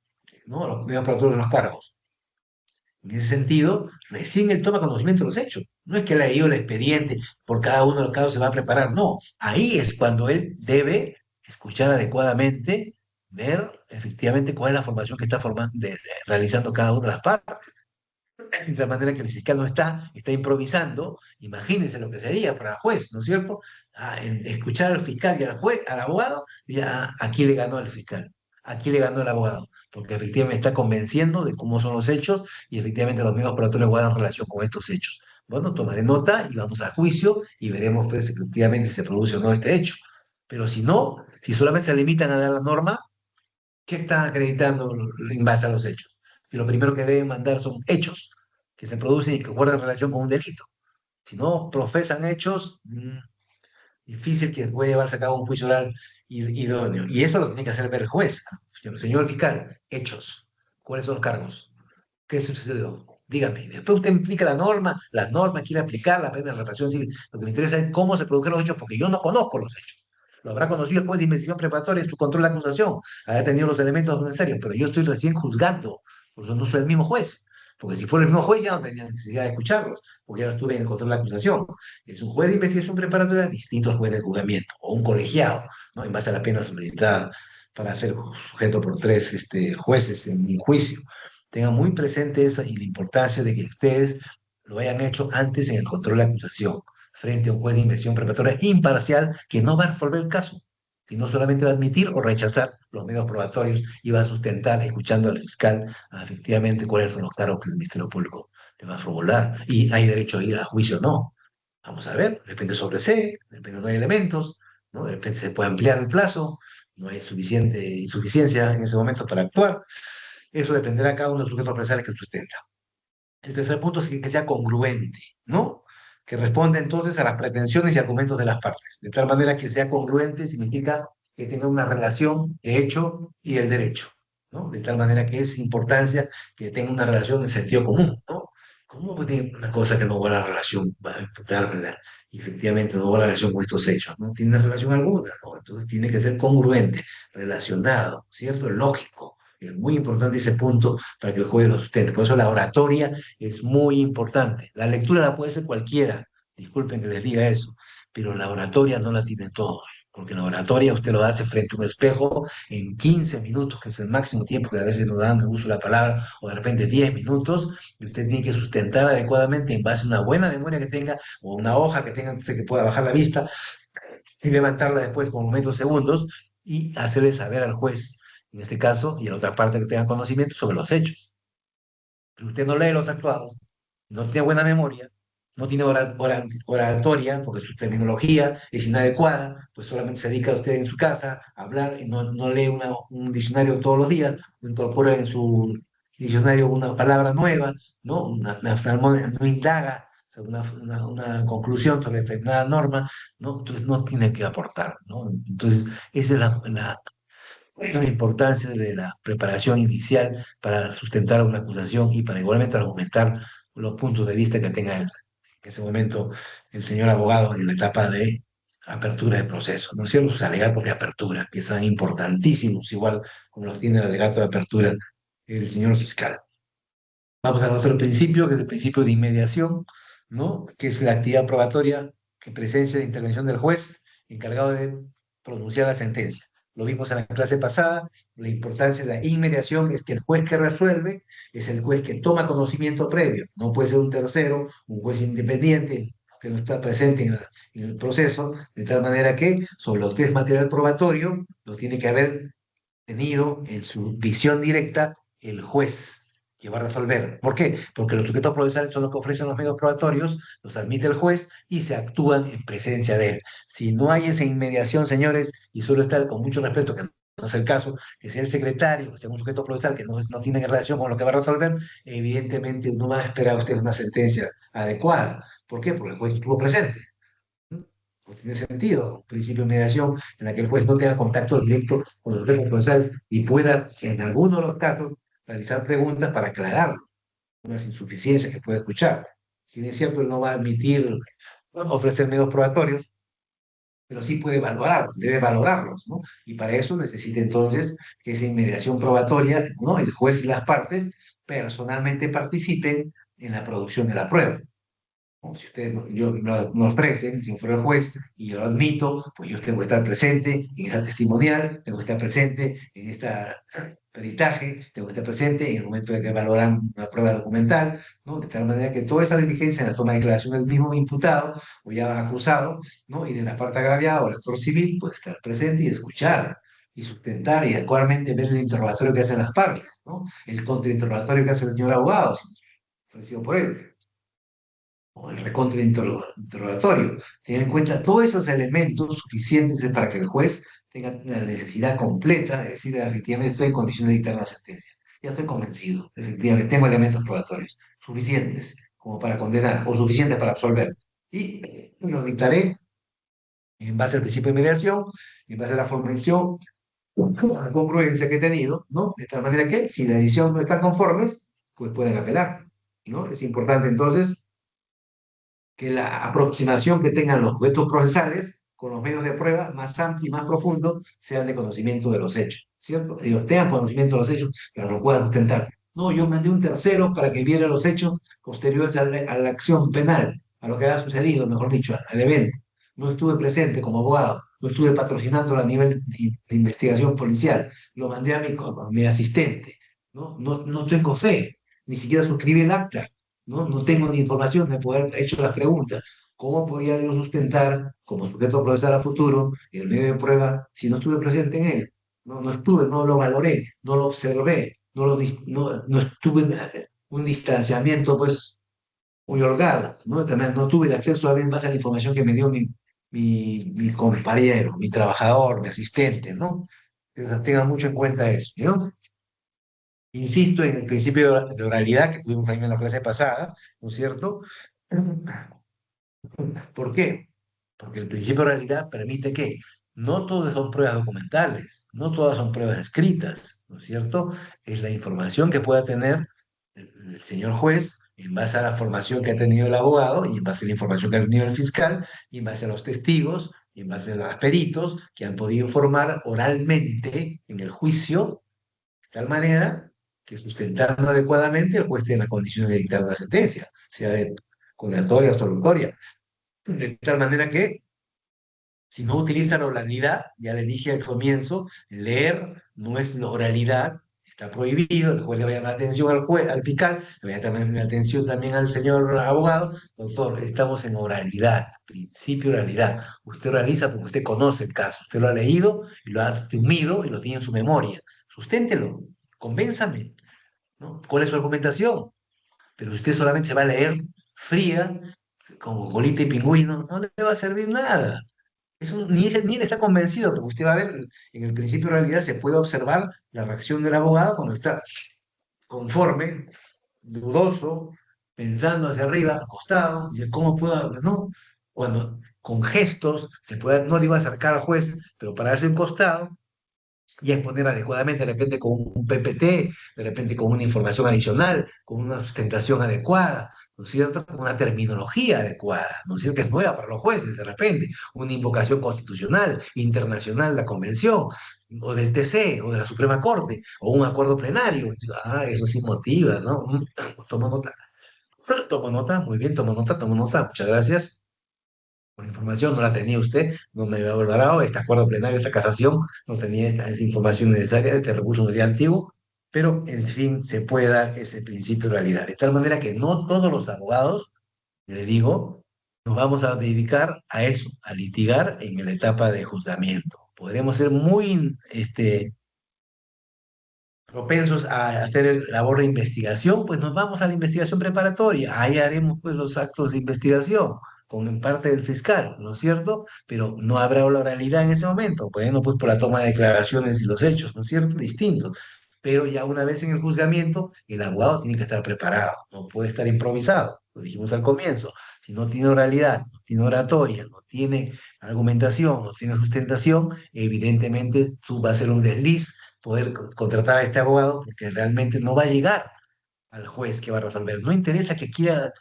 ¿no? Los medios probatorios de los cargos. En ese sentido, recién él toma conocimiento de los hechos. No es que él ha leído el expediente, por cada uno de los casos se va a preparar. No, ahí es cuando él debe escuchar adecuadamente, ver efectivamente cuál es la formación que está realizando cada una de las partes. De esa manera que el fiscal no está improvisando. Imagínense lo que sería para el juez, ¿no es cierto? Escuchar al fiscal y al juez, al abogado, y aquí le ganó el fiscal. Aquí le ganó el abogado, porque efectivamente está convenciendo de cómo son los hechos y efectivamente los medios operatorios guardan relación con estos hechos. Bueno, tomaré nota y vamos a juicio y veremos pues, efectivamente si se produce o no este hecho. Pero si no, si solamente se limitan a dar la norma, ¿qué están acreditando en base a los hechos? Y lo primero que deben mandar son hechos que se producen y que guardan relación con un delito. Si no profesan hechos, difícil que pueda llevarse a cabo un juicio oral idóneo. Y eso lo tiene que hacer ver el juez. Señor fiscal, hechos. ¿Cuáles son los cargos? ¿Qué sucedió? Dígame. Y después usted me explica la norma quiere aplicar la pena de reparación civil. Lo que me interesa es cómo se produjeron los hechos, porque yo no conozco los hechos. Lo habrá conocido el juez de investigación preparatoria en su control de acusación, habrá tenido los elementos necesarios, pero yo estoy recién juzgando, por eso no soy el mismo juez. Porque si fuera el mismo juez ya no tenía necesidad de escucharlos, porque ya no estuve en el control de acusación. Es un juez de investigación preparatoria distinto al juez de juzgamiento, o un colegiado, ¿no? En base a la pena solicitada para ser sujeto por tres jueces en mi juicio. Tengan muy presente esa y la importancia de que ustedes lo hayan hecho antes en el control de acusación, frente a un juez de investigación preparatoria imparcial que no va a resolver el caso, sino solamente va a admitir o rechazar los medios probatorios y va a sustentar, escuchando al fiscal, efectivamente cuáles son los cargos que el Ministerio Público le va a formular. Y hay derecho a ir a juicio o no. Vamos a ver, depende sobre C, depende no hay elementos, ¿no? De repente se puede ampliar el plazo, no hay insuficiencia en ese momento para actuar. Eso dependerá de cada uno de los sujetos procesales que sustenta. El tercer punto es que sea congruente, ¿no? Que responda entonces a las pretensiones y argumentos de las partes. De tal manera que sea congruente significa que tenga una relación de hecho y el derecho, ¿no? De tal manera que es importancia que tenga una relación en sentido común, ¿no? ¿Cómo puede tener una cosa que no guarda relación, ¿verdad? Y efectivamente no guarda relación con estos hechos? No tiene relación alguna, ¿no? Entonces tiene que ser congruente, relacionado, ¿cierto? Lógico. Es muy importante ese punto para que el juez lo sustente. Por eso la oratoria es muy importante. La lectura la puede hacer cualquiera, disculpen que les diga eso, pero la oratoria no la tienen todos, porque la oratoria usted lo hace frente a un espejo en 15 minutos, que es el máximo tiempo que a veces nos dan de uso de la palabra, o de repente 10 minutos, y usted tiene que sustentar adecuadamente en base a una buena memoria que tenga, o una hoja que tenga usted que pueda bajar la vista, y levantarla después por momentos segundos, y hacerle saber al juez, en este caso, y a la otra parte que tenga conocimiento sobre los hechos. Pero usted no lee los actuados, no tiene buena memoria, no tiene oratoria, porque su terminología es inadecuada, pues solamente se dedica usted en su casa a hablar y no lee un diccionario todos los días, no incorpora en su diccionario una palabra nueva, ¿no? No indaga sobre una conclusión sobre determinada norma, ¿no? Entonces no tiene que aportar, ¿no? Entonces esa es la importancia de la preparación inicial para sustentar una acusación y para igualmente argumentar los puntos de vista que tenga en ese momento el señor abogado en la etapa de apertura de proceso, ¿no es cierto? Sus alegatos de apertura, que son importantísimos, igual como los tiene el alegato de apertura el señor fiscal. Vamos al otro principio, que es el principio de inmediación, ¿no? Que es la actividad probatoria que presencia de intervención del juez encargado de pronunciar la sentencia. Lo vimos en la clase pasada, la importancia de la inmediación es que el juez que resuelve es el juez que toma conocimiento previo, no puede ser un tercero, un juez independiente que no está presente en el proceso, de tal manera que sobre los test material probatorio lo tiene que haber tenido en su visión directa el juez que va a resolver. ¿Por qué? Porque los sujetos procesales son los que ofrecen los medios probatorios, los admite el juez y se actúan en presencia de él. Si no hay esa inmediación, señores, y solo está con mucho respeto, que no es el caso, que sea el secretario, que sea un sujeto procesal que no tiene relación con lo que va a resolver, evidentemente no va a esperar usted una sentencia adecuada. ¿Por qué? Porque el juez estuvo presente. No tiene sentido, un principio de mediación en la que el juez no tenga contacto directo con los sujetos procesales y pueda, en algunos de los casos, realizar preguntas para aclarar unas insuficiencias que puede escuchar. Si bien es cierto, él no va a admitir, ofrecer medios probatorios, pero sí puede valorar, debe valorarlos, ¿no? Y para eso necesita entonces que esa inmediación probatoria, ¿no? El juez y las partes personalmente participen en la producción de la prueba. Si ustedes me ofrecen, si fuera el juez, y yo lo admito, pues yo tengo que estar presente en esa testimonial, tengo que estar presente en esta peritaje, tengo que estar presente en el momento de que valoran una prueba documental, ¿no? De tal manera que toda esa diligencia en la toma de declaración del mismo imputado o ya acusado, ¿no? Y de la parte agraviada o el actor civil puede estar presente y escuchar y sustentar y adecuadamente ver el interrogatorio que hacen las partes, ¿no? El contrainterrogatorio que hace el señor abogado, ofrecido por él, o el recontrainterrogatorio. Tener en cuenta todos esos elementos suficientes para que el juez tenga la necesidad completa de decir, efectivamente estoy en condición de dictar la sentencia. Ya estoy convencido, efectivamente, tengo elementos probatorios suficientes como para condenar o suficientes para absolver. Y los dictaré en base al principio de mediación, en base a la formulación, a la congruencia que he tenido, ¿no? De tal manera que si la decisión no está conformes, pues pueden apelar, ¿no? Es importante entonces que la aproximación que tengan los sujetos procesales con los medios de prueba más amplio y más profundo sean de conocimiento de los hechos, ¿cierto? Ellos tengan conocimiento de los hechos, pero lo puedan sustentar. No, yo mandé un tercero para que viera los hechos posteriores a la acción penal, a lo que había sucedido, mejor dicho, al evento. No estuve presente como abogado, no estuve patrocinando a nivel de investigación policial, lo mandé a mi asistente. No tengo fe, ni siquiera suscribí el acta. No tengo ni información de poder haber hecho las preguntas. ¿Cómo podría yo sustentar como sujeto procesal a futuro el medio de prueba si no estuve presente en él? No estuve, no lo valoré, no lo observé, no estuve en un distanciamiento pues muy holgado, ¿no? También no tuve el acceso a en base a la información que me dio mi compañero, mi trabajador, mi asistente, ¿no? Entonces, tengan mucho en cuenta eso, ¿no? Insisto en el principio de oralidad que tuvimos también en la clase pasada, ¿no es cierto? ¿Por qué? Porque el principio de oralidad permite que no todas son pruebas documentales, no todas son pruebas escritas, ¿no es cierto? Es la información que pueda tener el señor juez en base a la formación que ha tenido el abogado y en base a la información que ha tenido el fiscal y en base a los testigos y en base a los peritos que han podido informar oralmente en el juicio de tal manera que sustentando adecuadamente el juez tiene las condiciones de dictar una sentencia, sea de condenatoria o absolutoria. De tal manera que si no utiliza la oralidad, ya le dije al comienzo, leer no es la oralidad, está prohibido, el juez le va a llamar la atención al juez, al fiscal, le va a llamar la atención también al señor abogado, doctor, estamos en oralidad, principio de oralidad. Usted oraliza porque usted conoce el caso, usted lo ha leído y lo ha asumido y lo tiene en su memoria. Susténtelo, convénzame, ¿no? ¿Cuál es su argumentación? Pero usted solamente se va a leer fría, como golita y pingüino, no le va a servir nada. Eso, ni él está convencido, porque usted va a ver, en el principio de realidad se puede observar la reacción del abogado cuando está conforme, dudoso, pensando hacia arriba, acostado, dice, ¿cómo puedo hablar? No, cuando con gestos se puede, no digo acercar al juez, pero pararse a un costado y exponer adecuadamente, de repente con un PPT, de repente con una información adicional, con una sustentación adecuada, ¿no es cierto? Con una terminología adecuada, ¿no es cierto? Que es nueva para los jueces, de repente, una invocación constitucional, internacional, la convención, o del TC, o de la Suprema Corte, o un acuerdo plenario. Ah, eso sí motiva, ¿no? Tomo nota. Tomo nota, muy bien, tomo nota, muchas gracias por la información, no la tenía usted, no me había valorado este acuerdo plenario, esta casación, no tenía esa información necesaria de este recurso de día antiguo, pero en fin, se puede dar ese principio de realidad. De tal manera que no todos los abogados, le digo, nos vamos a dedicar a eso, a litigar en la etapa de juzgamiento. Podremos ser muy propensos a hacer labor de investigación, pues nos vamos a la investigación preparatoria. Ahí haremos pues los actos de investigación con parte del fiscal, ¿no es cierto? Pero no habrá oralidad en ese momento, bueno, pues por la toma de declaraciones y los hechos, ¿no es cierto? Distintos. Pero ya una vez en el juzgamiento, el abogado tiene que estar preparado, no puede estar improvisado, lo dijimos al comienzo. Si no tiene oralidad, no tiene oratoria, no tiene argumentación, no tiene sustentación, evidentemente tú vas a ser un desliz poder contratar a este abogado porque realmente no va a llegar al juez que va a resolver. No interesa que quiera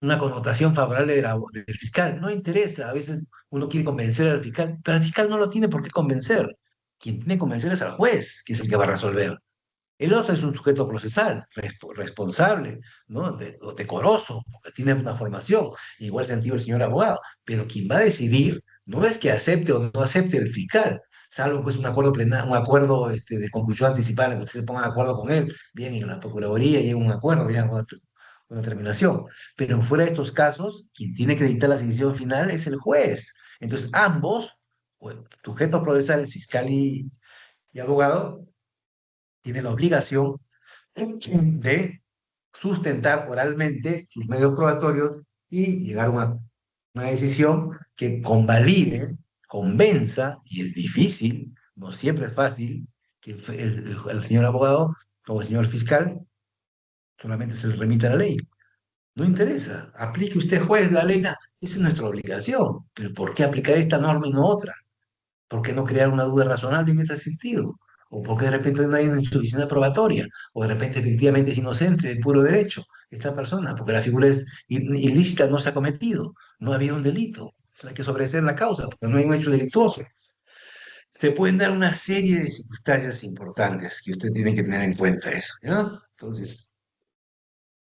una connotación favorable del fiscal, no interesa. A veces uno quiere convencer al fiscal, pero el fiscal no lo tiene por qué convencer. Quien tiene que convencer es al juez, que es el que va a resolver. El otro es un sujeto procesal, responsable, ¿no? Decoroso, porque tiene una formación, en igual sentido el señor abogado. Pero quien va a decidir no es que acepte o no acepte el fiscal, salvo pues un acuerdo plenario, un acuerdo de conclusión anticipada, que usted se ponga de acuerdo con él, bien, en la Procuraduría llega un acuerdo, ya una terminación. Pero fuera de estos casos, quien tiene que dictar la decisión final es el juez. Entonces, ambos sujetos procesales, fiscal y abogado, tiene la obligación de sustentar oralmente sus medios probatorios y llegar a una decisión que convalide, convenza, y es difícil, no siempre es fácil, que el señor abogado o el señor fiscal solamente se le remita la ley. No interesa, aplique usted juez la ley, esa es nuestra obligación, pero ¿por qué aplicar esta norma y no otra? ¿Por qué no crear una duda razonable en ese sentido? ¿O por qué de repente no hay una insuficiencia probatoria? ¿O de repente efectivamente es inocente de puro derecho esta persona? Porque la figura es ilícita, no se ha cometido, no ha habido un delito. Eso hay que sobreseer la causa, porque no hay un hecho delictuoso. Se pueden dar una serie de circunstancias importantes que usted tiene que tener en cuenta eso, ¿no? Entonces,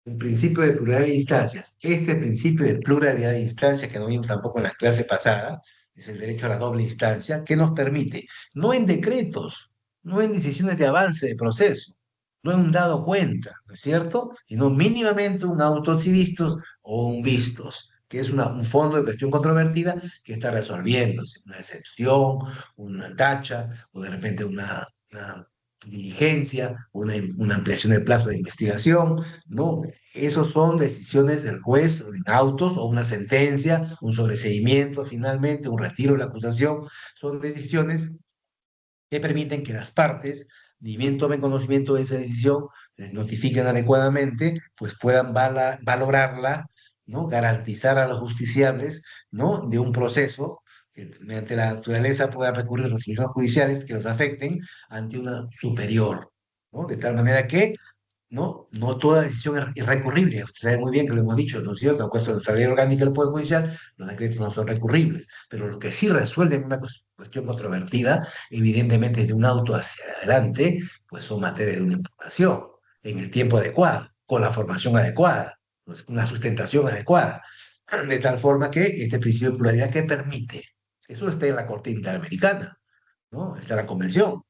el principio de pluralidad de instancias. Este principio de pluralidad de instancias, que no vimos tampoco en la clase pasada, es el derecho a la doble instancia, que nos permite, no en decretos, no en decisiones de avance de proceso, no en un dado cuenta, ¿no es cierto? Sino mínimamente un autos y vistos o un vistos, que es un fondo de cuestión controvertida que está resolviéndose, una excepción, una tacha, o de repente una diligencia, una ampliación del plazo de investigación, ¿no? Esos son decisiones del juez en autos o una sentencia, un sobreseimiento finalmente, un retiro de la acusación. Son decisiones que permiten que las partes, ni bien tomen conocimiento de esa decisión, les notifiquen adecuadamente, pues puedan valorarla, ¿no? Garantizar a los justiciables, ¿no? De un proceso que mediante la naturaleza puedan recurrir a resoluciones judiciales que los afecten ante una superior, ¿no? De tal manera que no toda decisión es recurrible. Usted sabe muy bien que lo hemos dicho, ¿no es cierto? En cuestión de la ley orgánica del Poder Judicial, los decretos no son recurribles, pero lo que sí resuelven una cuestión controvertida, evidentemente de un auto hacia adelante, pues son materia de una impugnación en el tiempo adecuado, con la formación adecuada, pues, una sustentación adecuada, de tal forma que este principio de pluralidad que permite, eso está en la Corte Interamericana, ¿no? Está en la Convención,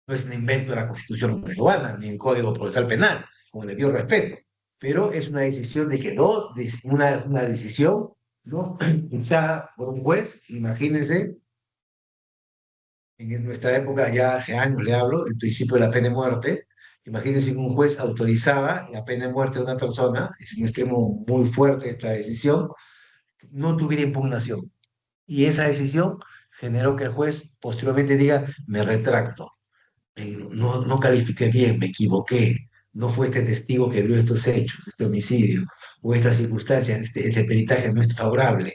no es un invento de la Constitución peruana ni el Código Procesal Penal, con el debido respeto, pero es una decisión de que una decisión, ¿no? Dictada por un juez, imagínense, en nuestra época, ya hace años le hablo, el principio de la pena de muerte. Imagínense que un juez autorizaba la pena de muerte de una persona, es un extremo muy fuerte esta decisión, no tuviera impugnación. Y esa decisión generó que el juez posteriormente diga, me retracto, no califiqué bien, me equivoqué, no fue este testigo que vio estos hechos, este homicidio, o esta circunstancia, este peritaje no es favorable,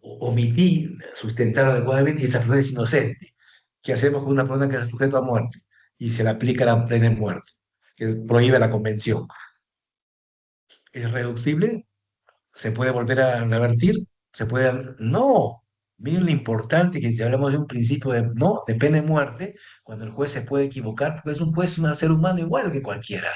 omití sustentar adecuadamente y esta persona es inocente. ¿Qué hacemos con una persona que está sujeto a muerte y se le aplica la pena de muerte, que prohíbe la convención? ¿Es reductible? ¿Se puede volver a revertir? ¿Se puede? No. Miren lo importante que si hablamos de un principio de, no, de pena de muerte, cuando el juez se puede equivocar, porque es un juez, un ser humano igual que cualquiera,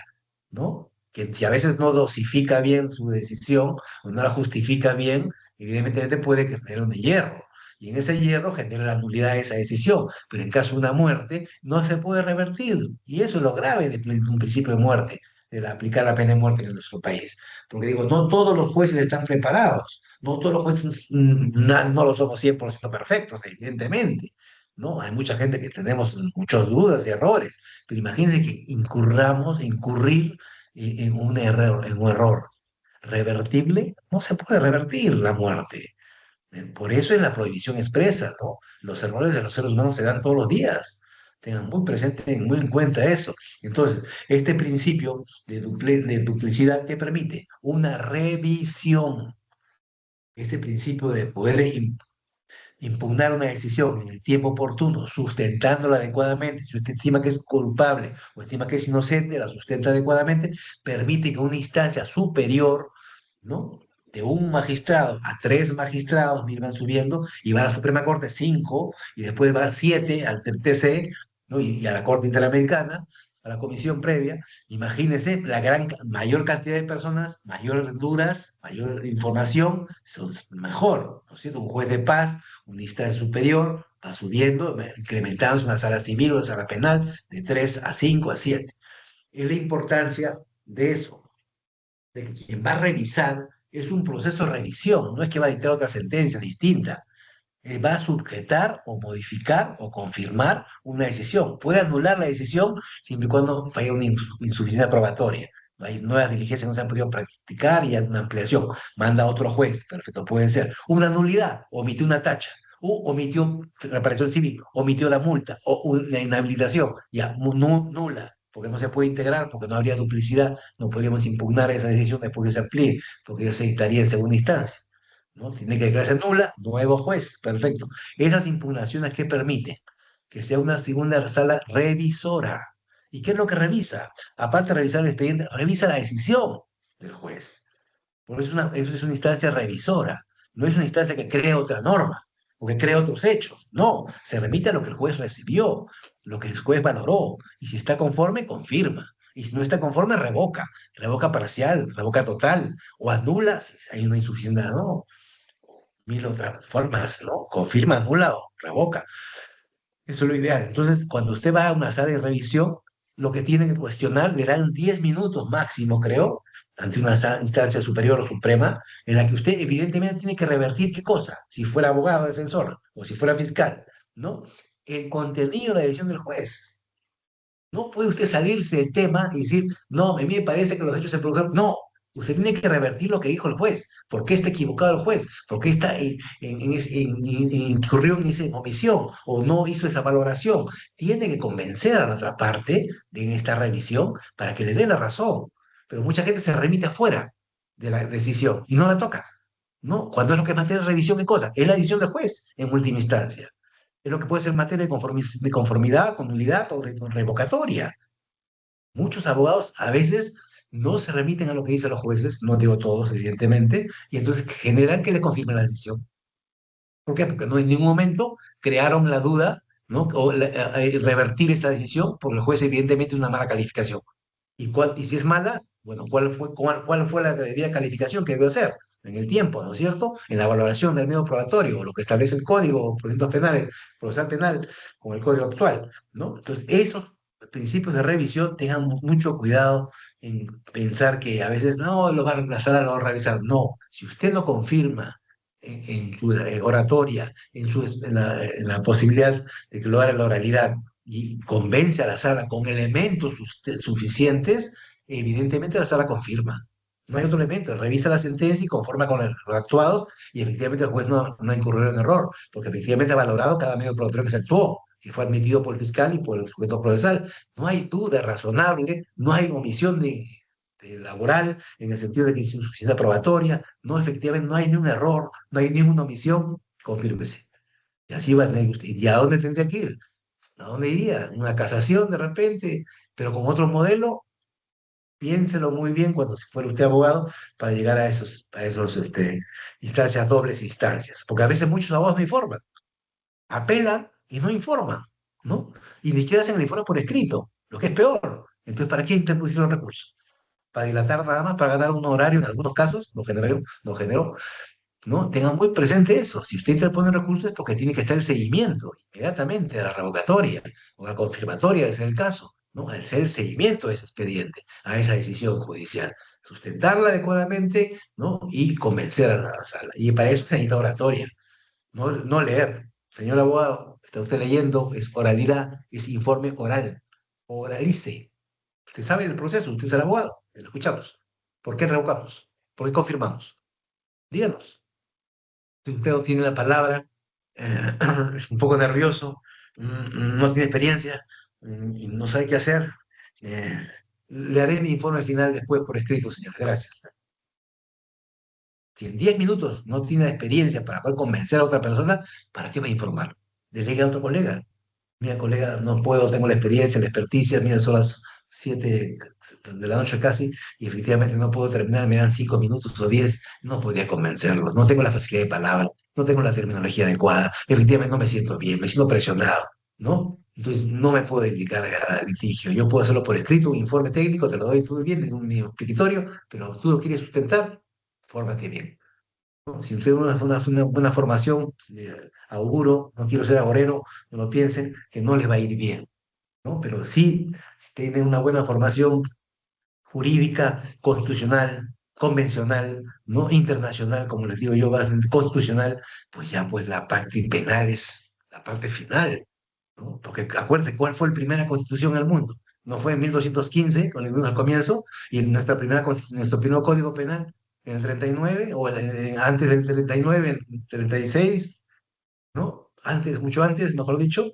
¿no? Que si a veces no dosifica bien su decisión o no la justifica bien, evidentemente puede generar un hierro. Y en ese hierro genera la nulidad de esa decisión. Pero en caso de una muerte, no se puede revertir. Y eso es lo grave de un principio de muerte, de aplicar la pena de muerte en nuestro país. Porque digo, no todos los jueces están preparados, no todos los jueces no lo somos 100% perfectos, evidentemente, ¿no? Hay mucha gente que tenemos muchas dudas y errores, pero imagínense que incurrir en un error revertible, no se puede revertir la muerte. Por eso es la prohibición expresa, ¿no? Los errores de los seres humanos se dan todos los días. Tengan muy presente, muy en cuenta eso. Entonces, este principio de duplicidad que permite una revisión, este principio de poder impugnar una decisión en el tiempo oportuno, sustentándola adecuadamente, si usted estima que es culpable o estima que es inocente, la sustenta adecuadamente, permite que una instancia superior, ¿no? De un magistrado a tres magistrados, van subiendo, y va a la Suprema Corte cinco, y después va a siete al TC, ¿no? Y a la Corte Interamericana, a la comisión previa. Imagínense la mayor cantidad de personas, mayor dudas, mayor información, son mejor, ¿no es cierto? Un juez de paz, una instancia superior, va subiendo, incrementándose una sala civil o una sala penal de 3 a 5 a 7. Es la importancia de eso, de que quien va a revisar es un proceso de revisión, no es que va a dictar otra sentencia distinta. va a sujetar o modificar o confirmar una decisión. Puede anular la decisión siempre y cuando falle una insuficiencia probatoria. No hay nuevas diligencias que no se han podido practicar y hay una ampliación. Manda a otro juez. Perfecto, puede ser. Una nulidad, omitió una tacha. O omitió reparación civil, omitió la multa, o una inhabilitación, ya, nula, porque no se puede integrar, porque no habría duplicidad, no podríamos impugnar esa decisión después que se amplíe, porque ya se dictaría en segunda instancia. ¿No? Tiene que declararse nula, nuevo juez, perfecto. Esas impugnaciones que permiten que sea una segunda sala revisora. ¿Y qué es lo que revisa? Aparte de revisar el expediente, revisa la decisión del juez. Por eso es una instancia revisora, no es una instancia que crea otra norma o que crea otros hechos. No, se remite a lo que el juez recibió, lo que el juez valoró, y si está conforme, confirma. Y si no está conforme, revoca. Revoca parcial, revoca total, o anula si hay una insuficiencia, no, mil otras formas, ¿no? Confirma, anula o revoca. Eso es lo ideal. Entonces, cuando usted va a una sala de revisión, lo que tiene que cuestionar le dan 10 minutos máximo, creo, ante una instancia superior o suprema, en la que usted evidentemente tiene que revertir qué cosa, si fuera abogado, defensor o si fuera fiscal, ¿no? El contenido de la decisión del juez. No puede usted salirse del tema y decir, no, a mí me parece que los hechos se produjeron. No, usted tiene que revertir lo que dijo el juez. ¿Por qué está equivocado el juez? ¿Por qué está incurrió en esa omisión o no hizo esa valoración? Tiene que convencer a la otra parte en esta revisión para que le dé la razón. Pero mucha gente se remite afuera de la decisión y no la toca. ¿No? Cuando es lo que es materia de revisión, ¿qué cosa? Es la decisión del juez en última instancia. Es lo que puede ser materia de conformidad, con nulidad o de revocatoria. Muchos abogados a veces no se remiten a lo que dicen los jueces, no digo todos, evidentemente, y entonces generan que le confirmen la decisión. ¿Por qué? Porque no en ningún momento crearon la duda, ¿no? O revertir esta decisión, porque el juez evidentemente es una mala calificación. Y si es mala, bueno, cuál fue la debida calificación que debió hacer? En el tiempo, ¿no es cierto? En la valoración del medio probatorio, lo que establece el Código Procedimientos Penales, Procesal Penal, con el Código actual, ¿no? Entonces, esos principios de revisión tengan mucho cuidado en pensar que a veces, no, la sala lo va a revisar. No, si usted no confirma en su oratoria, en la posibilidad de que lo haga en la oralidad, y convence a la sala con elementos suficientes, evidentemente la sala confirma. No hay otro elemento, revisa la sentencia y conforma con los actuados y efectivamente el juez no ha incurrido en error, porque efectivamente ha valorado cada medio probatorio que se actuó, que fue admitido por el fiscal y por el sujeto procesal. No hay duda razonable, no hay omisión de laboral en el sentido de que es insuficiencia probatoria, no, efectivamente no hay ni un error, no hay ninguna omisión, confírmese. Y así va a tener usted. ¿Y a dónde tendría que ir? ¿A dónde iría? ¿Una casación de repente? Pero con otro modelo, piénselo muy bien cuando fuera usted abogado para llegar a esos instancias, dobles instancias. Porque a veces muchos abogados no informan, apelan y no informan, ¿no? Y ni siquiera hacen el informe por escrito, lo que es peor. Entonces, ¿para qué interpusieron recursos? Para dilatar nada más, para ganar un horario en algunos casos, lo generó, ¿no? Tengan muy presente eso. Si usted interpone recursos es porque tiene que estar el seguimiento inmediatamente a la revocatoria o a la confirmatoria, de ser el caso, ¿no? Al ser el seguimiento de ese expediente, a esa decisión judicial. Sustentarla adecuadamente, ¿no? Y convencer a la sala. Y para eso se necesita oratoria, no leer. Señor abogado, está usted leyendo, es oralidad, es informe oral. Oralice. Usted sabe el proceso, usted es el abogado, lo escuchamos. ¿Por qué revocamos? ¿Por qué confirmamos? Díganos. Si usted no tiene la palabra, es un poco nervioso, no tiene experiencia, y no sabe qué hacer, eh, le haré mi informe final después por escrito, señor. Gracias. Si en 10 minutos no tiene experiencia para poder convencer a otra persona, ¿para qué va a informar? Delegue a otro colega. Mira, colega, no puedo, tengo la experiencia, la experticia, mira, son las 7 de la noche casi, y efectivamente no puedo terminar, me dan 5 minutos o 10, no podría convencerlos, no tengo la facilidad de palabra, no tengo la terminología adecuada, efectivamente no me siento bien, me siento presionado, ¿no? Entonces no me puedo dedicar al litigio, yo puedo hacerlo por escrito, un informe técnico, te lo doy todo bien, en un escritorio, pero tú lo quieres sustentar, fórmate bien. ¿No? Si usted tiene una buena formación, auguro, no quiero ser agorero, no lo piensen, que no les va a ir bien, ¿no? Pero sí, si tienen una buena formación jurídica, constitucional, convencional, no internacional, como les digo yo, bastante constitucional, pues ya pues la parte penal es la parte final, ¿no? Porque acuérdense, ¿cuál fue la primera constitución del mundo? ¿No fue en 1215, con el vimos al comienzo, y nuestro primer código penal en el 39, o antes del 39, el 36, ¿no? Antes, mucho antes, mejor dicho,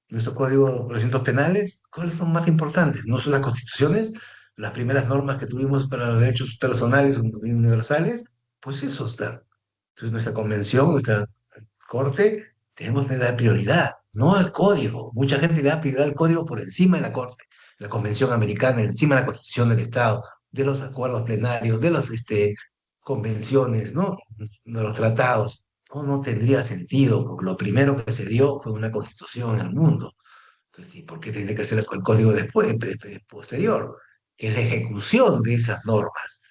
nuestro código de procedimientos penales, ¿cuáles son más importantes? ¿No son las constituciones, las primeras normas que tuvimos para los derechos personales universales? Pues eso está. Entonces, nuestra convención, nuestra corte, tenemos que dar prioridad, no al código. Mucha gente le da prioridad al código por encima de la corte, la convención americana, encima de la constitución del Estado, de los acuerdos plenarios, de las convenciones, ¿no? De los tratados. No, no tendría sentido, porque lo primero que se dio fue una constitución en el mundo. Entonces, ¿y por qué tiene que ser el código después, posterior? Que es la ejecución de esas normas,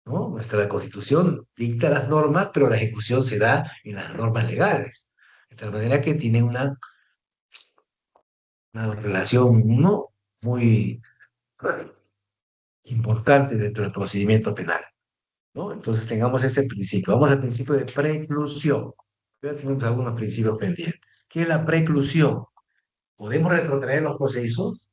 ¿no? Nuestra constitución dicta las normas, pero la ejecución se da en las normas legales. De tal manera que tiene una relación no muy importante dentro del procedimiento penal, ¿no? Entonces tengamos ese principio. Vamos al principio de preclusión. Ya tenemos algunos principios pendientes. ¿Qué es la preclusión? ¿Podemos retrotraer los procesos?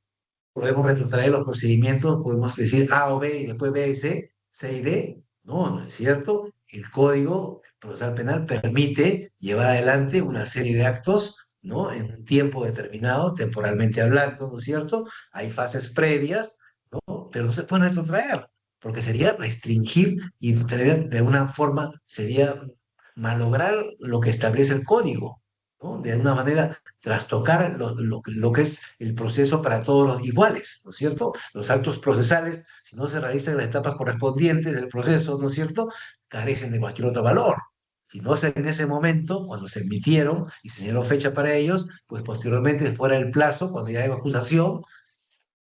¿Podemos retrotraer los procedimientos? ¿Podemos decir A o B y después B y C, C y D? No, no es cierto. El Código Procesal Penal permite llevar adelante una serie de actos, ¿no? En un tiempo determinado, temporalmente hablando, ¿no es cierto? Hay fases previas, ¿no? Pero no se pueden retrotraer, porque sería restringir y de una forma sería malograr lo que establece el código, ¿no? De alguna manera trastocar lo que es el proceso para todos los iguales, ¿no es cierto? Los actos procesales, si no se realizan en las etapas correspondientes del proceso, ¿no es cierto?, carecen de cualquier otro valor. Si no se en ese momento, cuando se emitieron y se señaló fecha para ellos, pues posteriormente fuera el plazo, cuando ya hay acusación,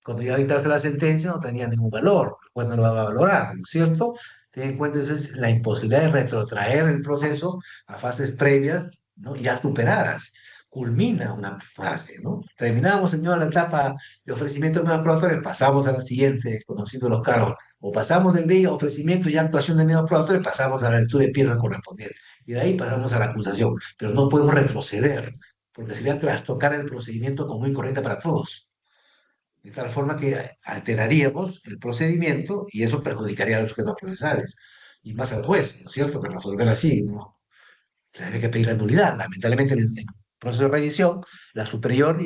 cuando ya dictarse la sentencia, no tenía ningún valor, el juez no lo va a valorar, ¿no es cierto? Ten en cuenta entonces la imposibilidad de retrotraer el proceso a fases previas, ¿no? Ya superadas. Culmina una fase, ¿no? Terminamos, señor, la etapa de ofrecimiento de medios probatorios, pasamos a la siguiente, conociendo los cargos, o pasamos del día ofrecimiento y actuación de medios probatorios, pasamos a la lectura de piezas correspondientes, y de ahí pasamos a la acusación, pero no podemos retroceder, porque sería trastocar el procedimiento como incorrecta para todos de tal forma que alteraríamos el procedimiento y eso perjudicaría a los sujetos procesales y más al juez, ¿no es cierto? Que resolver así, ¿no? Tendría que pedir la nulidad. Lamentablemente, en el proceso de revisión, la superior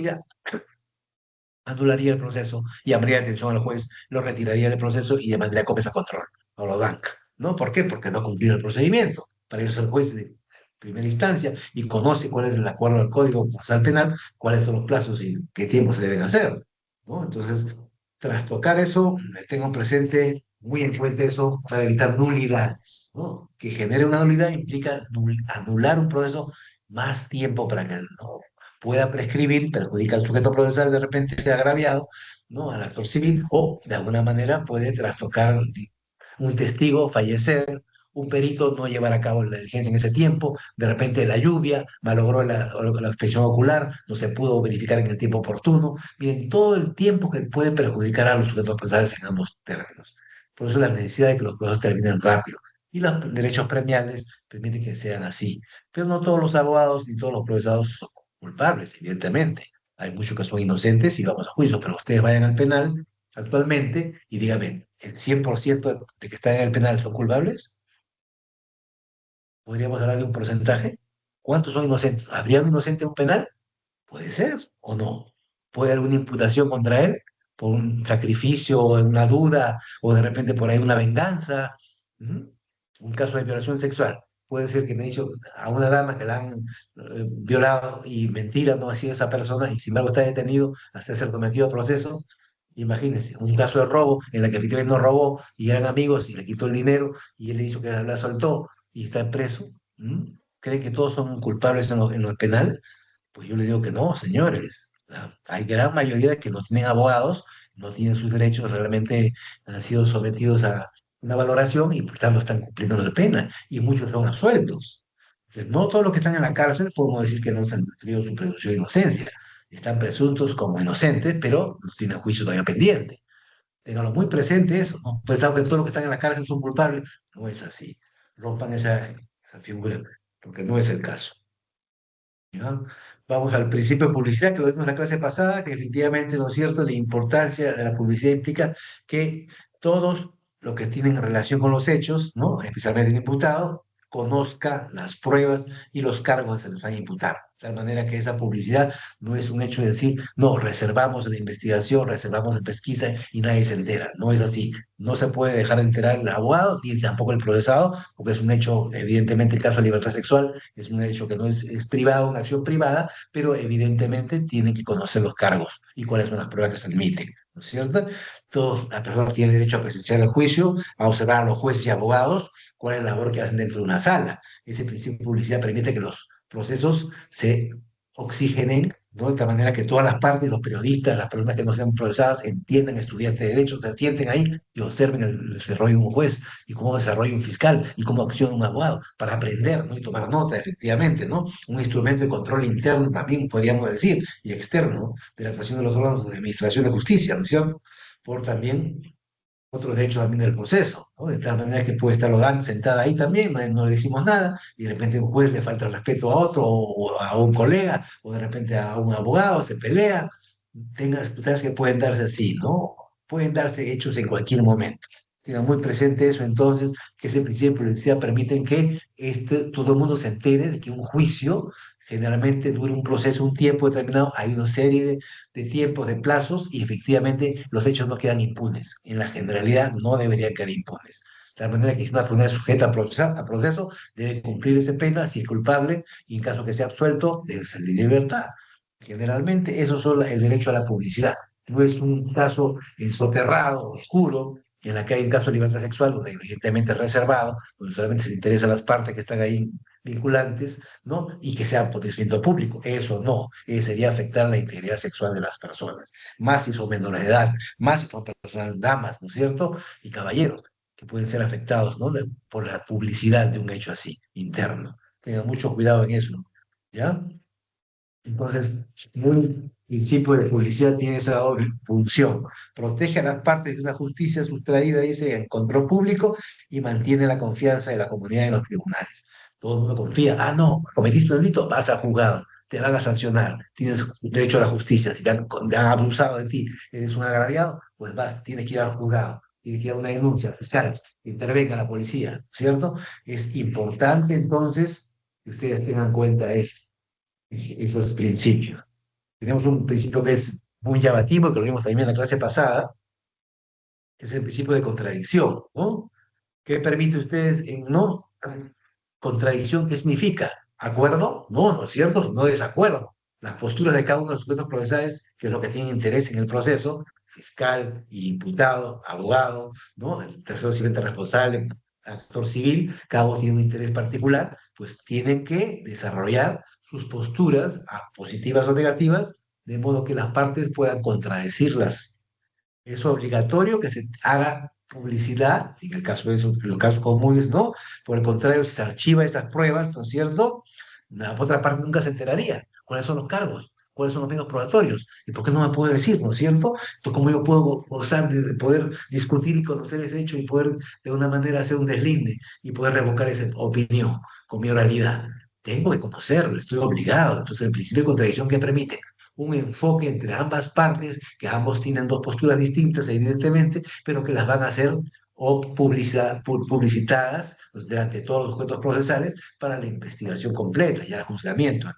anularía el proceso, llamaría la atención al juez, lo retiraría del proceso y demandaría copias a control, o lo DANC. ¿No? ¿Por qué? Porque no ha cumplido el procedimiento. Para eso es el juez de primera instancia y conoce cuál es el acuerdo del Código Procesal Penal, cuáles son los plazos y qué tiempo se deben hacer, ¿no? Entonces, tras tocar eso, tengo presente muy en cuenta eso para evitar nulidades, ¿no? Que genere una nulidad implica anular un proceso más tiempo para que no pueda prescribir, perjudica al sujeto procesal de repente agraviado, ¿no? Al actor civil, o de alguna manera puede trastocar un testigo, fallecer, un perito no llevar a cabo la diligencia en ese tiempo, de repente la lluvia malogró la inspección ocular, no se pudo verificar en el tiempo oportuno. Miren, todo el tiempo que puede perjudicar a los sujetos procesales en ambos términos. Por eso la necesidad de que los procesos terminen rápido. Y los derechos premiales permiten que sean así. Pero no todos los abogados ni todos los procesados son culpables, evidentemente. Hay muchos que son inocentes y vamos a juicio, pero ustedes vayan al penal actualmente y dígame, ¿el 100% de que están en el penal son culpables? ¿Podríamos hablar de un porcentaje? ¿Cuántos son inocentes? ¿Habría un inocente en un penal? Puede ser o no. ¿Puede haber alguna imputación contra él por un sacrificio, una duda o de repente por ahí una venganza? ¿Mm? Un caso de violación sexual. Puede ser que me ha dicho a una dama que la han violado y mentira no ha sido esa persona y sin embargo está detenido hasta ser cometido proceso. Imagínense, un caso de robo en la que efectivamente no robó y eran amigos y le quitó el dinero y él le hizo que la soltó y está preso. ¿Mm? ¿Creen que todos son culpables en lo penal? Pues yo le digo que no, señores. Hay gran mayoría de que no tienen abogados, no tienen sus derechos, realmente han sido sometidos a una valoración y por tanto están cumpliendo la pena. Y muchos son absueltos. Entonces, no todos los que están en la cárcel podemos decir que no se han cumplido su presunción de inocencia. Están presuntos como inocentes, pero no tienen juicio todavía pendiente. Ténganlo muy presente eso, ¿no? Pensar que todos los que están en la cárcel son culpables. No es así. Rompan esa figura, porque no es el caso. ¿Ya? Vamos al principio de publicidad, que lo vimos en la clase pasada, que efectivamente, ¿no es cierto?, la importancia de la publicidad implica que todos los que tienen relación con los hechos, ¿no?, especialmente el imputado, conozca las pruebas y los cargos que se les han imputado. De tal manera que esa publicidad no es un hecho de decir, no, reservamos la investigación, reservamos la pesquisa y nadie se entera. No es así. No se puede dejar enterar el abogado ni tampoco el procesado, porque es un hecho, evidentemente, el caso de libertad sexual es un hecho que no es privado, una acción privada, pero evidentemente tienen que conocer los cargos y cuáles son las pruebas que se admiten, ¿no es cierto? Todas las personas tienen derecho a presenciar el juicio, a observar a los jueces y abogados cuál es la labor que hacen dentro de una sala. Ese principio de publicidad permite que los procesos se oxigenen, ¿no? De tal manera que todas las partes, los periodistas, las personas que no sean procesadas, entiendan, estudiantes de derecho, se sienten ahí y observen el desarrollo de un juez y cómo desarrolla un fiscal y cómo acciona un abogado para aprender, ¿no? Y tomar nota, efectivamente, ¿no? Un instrumento de control interno también, podríamos decir, y externo, de la actuación de los órganos de administración de justicia, ¿no es cierto? Por también otro derecho también del proceso, ¿no? De tal manera que puede estar Lodan sentada ahí también, no le decimos nada, y de repente un juez le falta el respeto a otro, o a un colega, o de repente a un abogado, se pelea. Ustedes que pueden darse así, ¿no? Pueden darse hechos en cualquier momento. Tengan muy presente eso entonces, que ese principio de publicidad permite que todo el mundo se entere de que un juicio generalmente dura un proceso, un tiempo determinado, hay una serie de tiempos, de plazos, y efectivamente los hechos no quedan impunes. En la generalidad no deberían quedar impunes. De tal manera que si una persona es sujeta a proceso, debe cumplir esa pena si es culpable, y en caso que sea absuelto, debe salir de libertad. Generalmente eso es el derecho a la publicidad. No es un caso soterrado, oscuro, en la que hay un caso de libertad sexual, donde evidentemente es reservado, donde solamente se interesan las partes que están ahí vinculantes, ¿no? Y que sean potenciamiento público. Eso no, sería afectar la integridad sexual de las personas, más si son menores de edad, más si son personas, damas, ¿no es cierto? Y caballeros, que pueden ser afectados, ¿no? Por la publicidad de un hecho así, interno. Tengan mucho cuidado en eso, ¿ya? Entonces, un principio de publicidad tiene esa doble función. Protege a las partes de una justicia sustraída, dice, en control público, y mantiene la confianza de la comunidad en los tribunales. Todo el mundo confía. Ah, no, cometiste un delito, vas al juzgado, te van a sancionar, tienes derecho a la justicia. Si te han abusado de ti, eres un agraviado, pues vas, tienes que ir al juzgado, tienes que ir a una denuncia fiscal, intervenga la policía, ¿cierto? Es importante entonces que ustedes tengan en cuenta esto, esos principios. Tenemos un principio que es muy llamativo, que lo vimos también en la clase pasada, que es el principio de contradicción, ¿no? ¿Qué permite ustedes en no contradicción? ¿Qué significa? ¿Acuerdo? No, no es cierto, no desacuerdo. Las posturas de cada uno de los sujetos procesales, que es lo que tiene interés en el proceso, fiscal, imputado, abogado, ¿no? El tercero civilmente responsable, actor civil, cada uno tiene un interés particular, pues tienen que desarrollar sus posturas, positivas o negativas, de modo que las partes puedan contradecirlas. Es obligatorio que se haga publicidad, en el caso de en los casos comunes, ¿no? Por el contrario, si se archiva esas pruebas, ¿no es cierto? La otra parte nunca se enteraría. ¿Cuáles son los cargos? ¿Cuáles son los medios probatorios? ¿Y por qué no me puede decir, ¿no es cierto? Entonces, ¿cómo yo puedo gozar de poder discutir y conocer ese hecho y poder de una manera hacer un deslinde y poder revocar esa opinión con mi oralidad? Tengo que conocerlo, estoy obligado. Entonces, el principio de contradicción que permite un enfoque entre ambas partes, que ambos tienen dos posturas distintas, evidentemente, pero que las van a hacer o publicitadas pues, delante de todos los objetos procesales para la investigación completa y el juzgamiento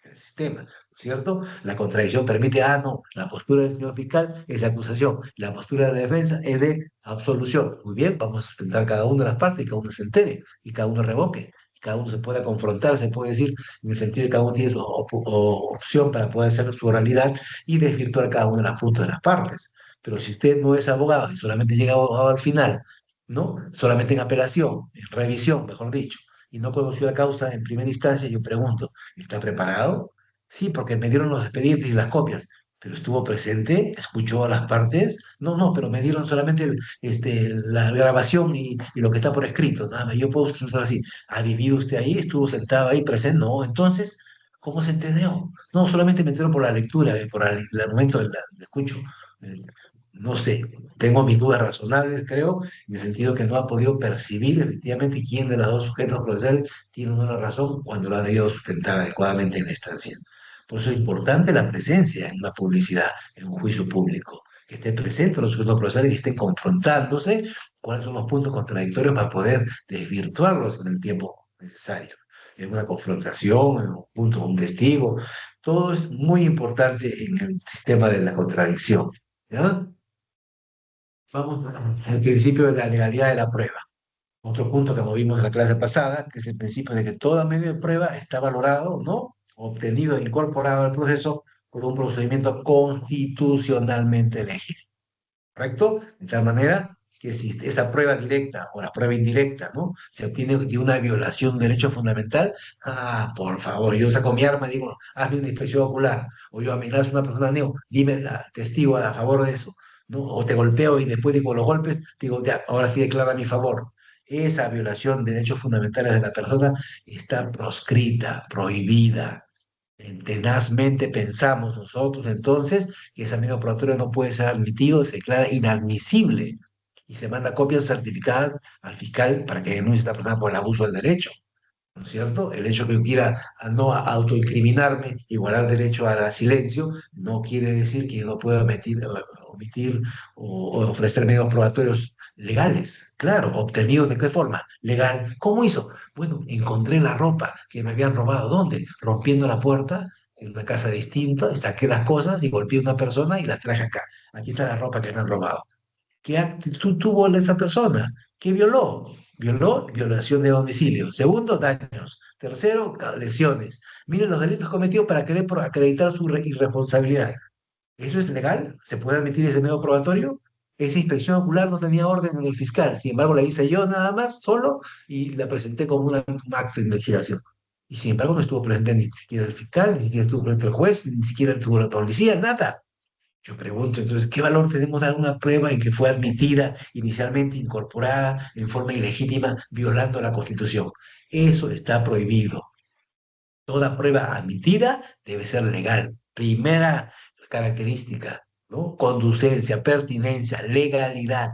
en el sistema, ¿no es cierto? La contradicción permite, ah, no, la postura del señor fiscal es de acusación, la postura de la defensa es de absolución. Muy bien, vamos a sentar cada una de las partes y cada uno se entere y cada uno revoque. Cada uno se pueda confrontar, se puede decir, en el sentido de que cada uno tiene su opción para poder hacer su oralidad y desvirtuar cada una de las puntos de las partes. Pero si usted no es abogado y solamente llega abogado al final, ¿no? Solamente en apelación, en revisión, mejor dicho, y no conoció la causa en primera instancia, yo pregunto, ¿está preparado? Sí, porque me dieron los expedientes y las copias, pero estuvo presente, escuchó a las partes. No, no, pero me dieron solamente la grabación y lo que está por escrito. Nada más, yo puedo usar así. ¿Ha vivido usted ahí? ¿Estuvo sentado ahí presente? No, entonces, ¿cómo se entendió? No, solamente me enteró por la lectura, por el momento del escucho. No sé, tengo mis dudas razonables, creo, en el sentido que no ha podido percibir efectivamente quién de los dos sujetos procesales tiene una la razón cuando lo ha debido sustentar adecuadamente en la instancia. Por eso es importante la presencia en una publicidad, en un juicio público, que estén presentes los sujetos procesales y estén confrontándose cuáles son los puntos contradictorios para poder desvirtuarlos en el tiempo necesario. En una confrontación, en un punto, un testigo, todo es muy importante en el sistema de la contradicción. ¿Ya? Vamos al principio de la legalidad de la prueba. Otro punto que movimos en la clase pasada, que es el principio de que todo medio de prueba está valorado, ¿no? Obtenido e incorporado al proceso por un procedimiento constitucionalmente legítimo. ¿Correcto? De tal manera que si esa prueba directa o la prueba indirecta, ¿no? Se obtiene de una violación de un derecho fundamental, por favor, yo saco mi arma y digo, hazme una inspección ocular, o yo amenazo a una persona, digo, dime la testigo a favor de eso, ¿no? O te golpeo y después digo los golpes, digo, ya, ahora sí declara a mi favor. Esa violación de derechos fundamentales de la persona está proscrita, prohibida. Tenazmente pensamos nosotros entonces que ese medio probatorio no puede ser admitido, se declara inadmisible y se manda copias certificadas al fiscal para que denuncie a esta persona por el abuso del derecho. ¿No es cierto? El hecho que yo quiera no autoincriminarme, igualar derecho al silencio, no quiere decir que yo no pueda omitir o ofrecer medios probatorios legales. Claro, obtenidos de qué forma? Legal. ¿Cómo hizo? Bueno, encontré la ropa que me habían robado. ¿Dónde? Rompiendo la puerta en una casa distinta, saqué las cosas y golpeé a una persona y las traje acá. Aquí está la ropa que me han robado. ¿Qué actitud tuvo esa persona? ¿Qué violó? Violó, violación de domicilio. Segundo, daños. Tercero, lesiones. Miren los delitos cometidos para querer acreditar su irresponsabilidad. ¿Eso es legal? ¿Se puede admitir ese medio probatorio? Esa inspección ocular no tenía orden en el fiscal. Sin embargo, la hice yo nada más, solo, y la presenté como un acto de investigación. Y sin embargo, no estuvo presente ni siquiera el fiscal, ni siquiera estuvo presente el juez, ni siquiera estuvo la policía, nada. Yo pregunto, entonces, ¿qué valor tenemos dar una prueba en que fue admitida, inicialmente incorporada en forma ilegítima, violando la Constitución? Eso está prohibido. Toda prueba admitida debe ser legal. Primera característica, ¿no? Conducencia, pertinencia, legalidad,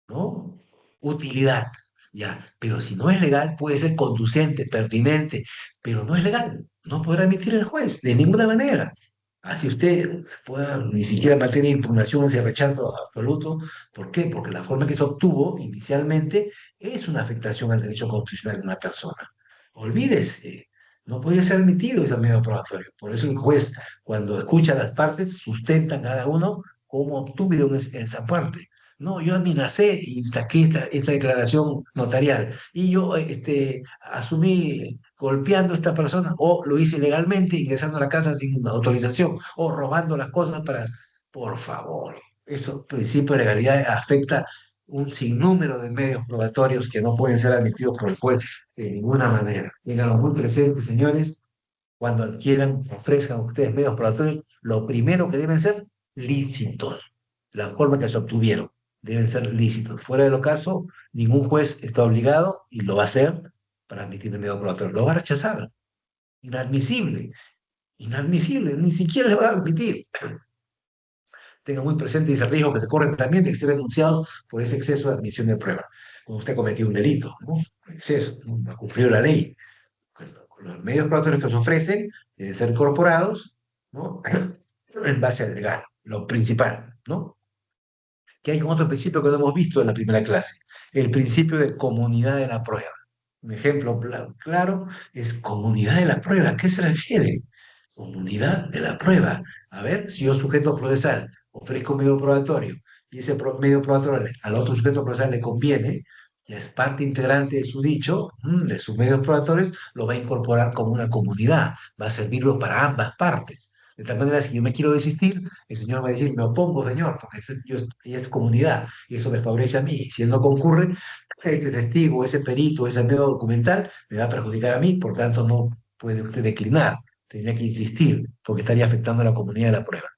¿no? Utilidad, ya. Pero si no es legal, puede ser conducente, pertinente, pero no es legal. No podrá admitir el juez de ninguna manera. Así usted pueda, ni siquiera en materia de impugnación ese rechazo absoluto. ¿Por qué? Porque la forma que se obtuvo inicialmente es una afectación al derecho constitucional de una persona. Olvídese, no podría ser admitido ese medio probatorio. Por eso el juez, cuando escucha a las partes, sustenta cada uno cómo obtuvieron esa parte. No, yo amenacé y saqué esta declaración notarial. Y yo asumí golpeando a esta persona, o lo hice ilegalmente, ingresando a la casa sin una autorización, o robando las cosas para... Por favor, eso, principio de legalidad, afecta un sinnúmero de medios probatorios que no pueden ser admitidos por el juez de ninguna manera. Ténganlo muy presente, señores, cuando adquieran, ofrezcan ustedes medios probatorios, lo primero que deben ser lícitos. La forma que se obtuvieron deben ser lícitos. Fuera de lo caso, ningún juez está obligado y lo va a hacer para admitir el medio probatorio. Lo va a rechazar. Inadmisible. Inadmisible. Ni siquiera le va a admitir. Tenga muy presente ese riesgo que se corre también de ser denunciados por ese exceso de admisión de prueba. Cuando usted cometió un delito, ¿no? Exceso, no ha cumplido la ley. Pues, los medios probatorios que se ofrecen deben ser incorporados, ¿no? En base al legal, lo principal, ¿no? Que hay otro principio que no hemos visto en la primera clase, el principio de comunidad de la prueba. Un ejemplo claro es comunidad de la prueba. ¿A qué se refiere? Comunidad de la prueba. A ver, si yo sujeto procesal ofrezco un medio probatorio y ese medio probatorio al otro sujeto procesal le conviene, ya es parte integrante de su dicho, de sus medios probatorios, lo va a incorporar como una comunidad, va a servirlo para ambas partes. De tal manera, si yo me quiero desistir, el señor va a decir, me opongo, señor, porque ella es comunidad y eso me favorece a mí. Y si él no concurre, ese testigo, ese perito, ese medio documental me va a perjudicar a mí, por tanto no puede usted declinar, tendría que insistir, porque estaría afectando a la comunidad de la prueba.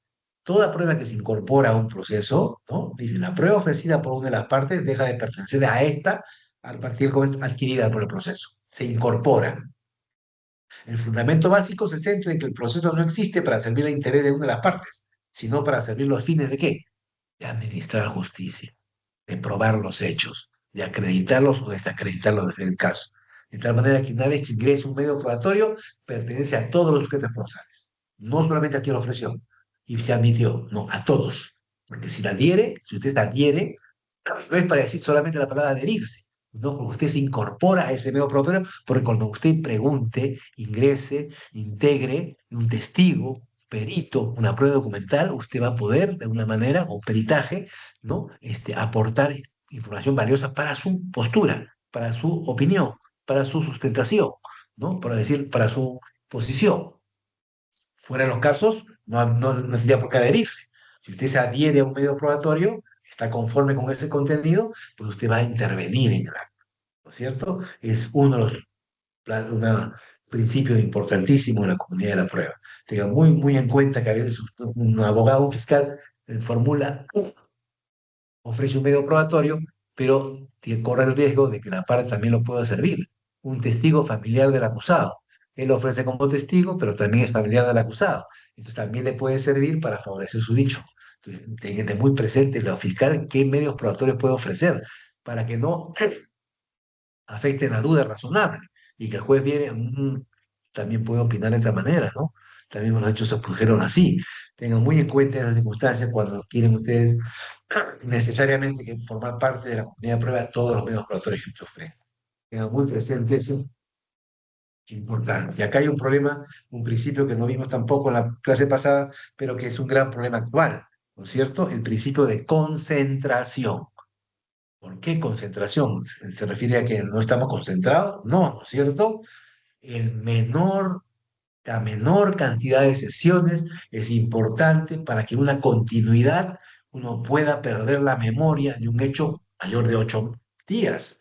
Toda prueba que se incorpora a un proceso, ¿no? Dice, la prueba ofrecida por una de las partes deja de pertenecer a esta al partir como es adquirida por el proceso. Se incorpora. El fundamento básico se centra en que el proceso no existe para servir al interés de una de las partes, sino para servir los fines de qué? de administrar justicia, de probar los hechos, de acreditarlos o desacreditarlos desde el caso. De tal manera que una vez que ingrese un medio probatorio, pertenece a todos los sujetos procesales, no solamente a quien lo ofreció y se admitió, no, a todos. Porque si la adhiere, si usted adhiere, no es para decir solamente la palabra adherirse, no, porque usted se incorpora a ese medio probatorio, porque cuando usted pregunte, ingrese, integre un testigo, perito, una prueba documental, usted va a poder, de una manera, o peritaje, ¿no? Aportar información valiosa para su postura, para su opinión, para su sustentación, ¿no? Para decir, para su posición. Fuera de los casos, no tendría por qué adherirse. Si usted se adhiere a un medio probatorio, está conforme con ese contenido, pues usted va a intervenir en el acto, ¿no es cierto? Es uno de los principios importantísimos de la comunidad de la prueba. Tenga muy en cuenta que a veces un abogado, un fiscal, formula ofrece un medio probatorio, pero corre el riesgo de que la parte también lo pueda servir. Un testigo familiar del acusado. Él lo ofrece como testigo, pero también es familiar del acusado. Entonces también le puede servir para favorecer su dicho. Entonces, tengan muy presente lo fiscal qué medios probatorios puede ofrecer para que no afecten la duda razonable y que el juez viene, también puede opinar de otra manera, ¿no? También los hechos se produjeron así. Tengan muy en cuenta esas circunstancias cuando quieren ustedes necesariamente que formar parte de la comunidad de prueba de todos los medios probatorios que usted ofrece. Tengan muy presente eso, importante. Y acá hay un problema, un principio que no vimos tampoco en la clase pasada, pero que es un gran problema actual, ¿no es cierto? El principio de concentración. ¿Por qué concentración? ¿Se refiere a que no estamos concentrados? No, ¿no es cierto? El menor, la menor cantidad de sesiones es importante para que una continuidad uno pueda perder la memoria de un hecho mayor de 8 días,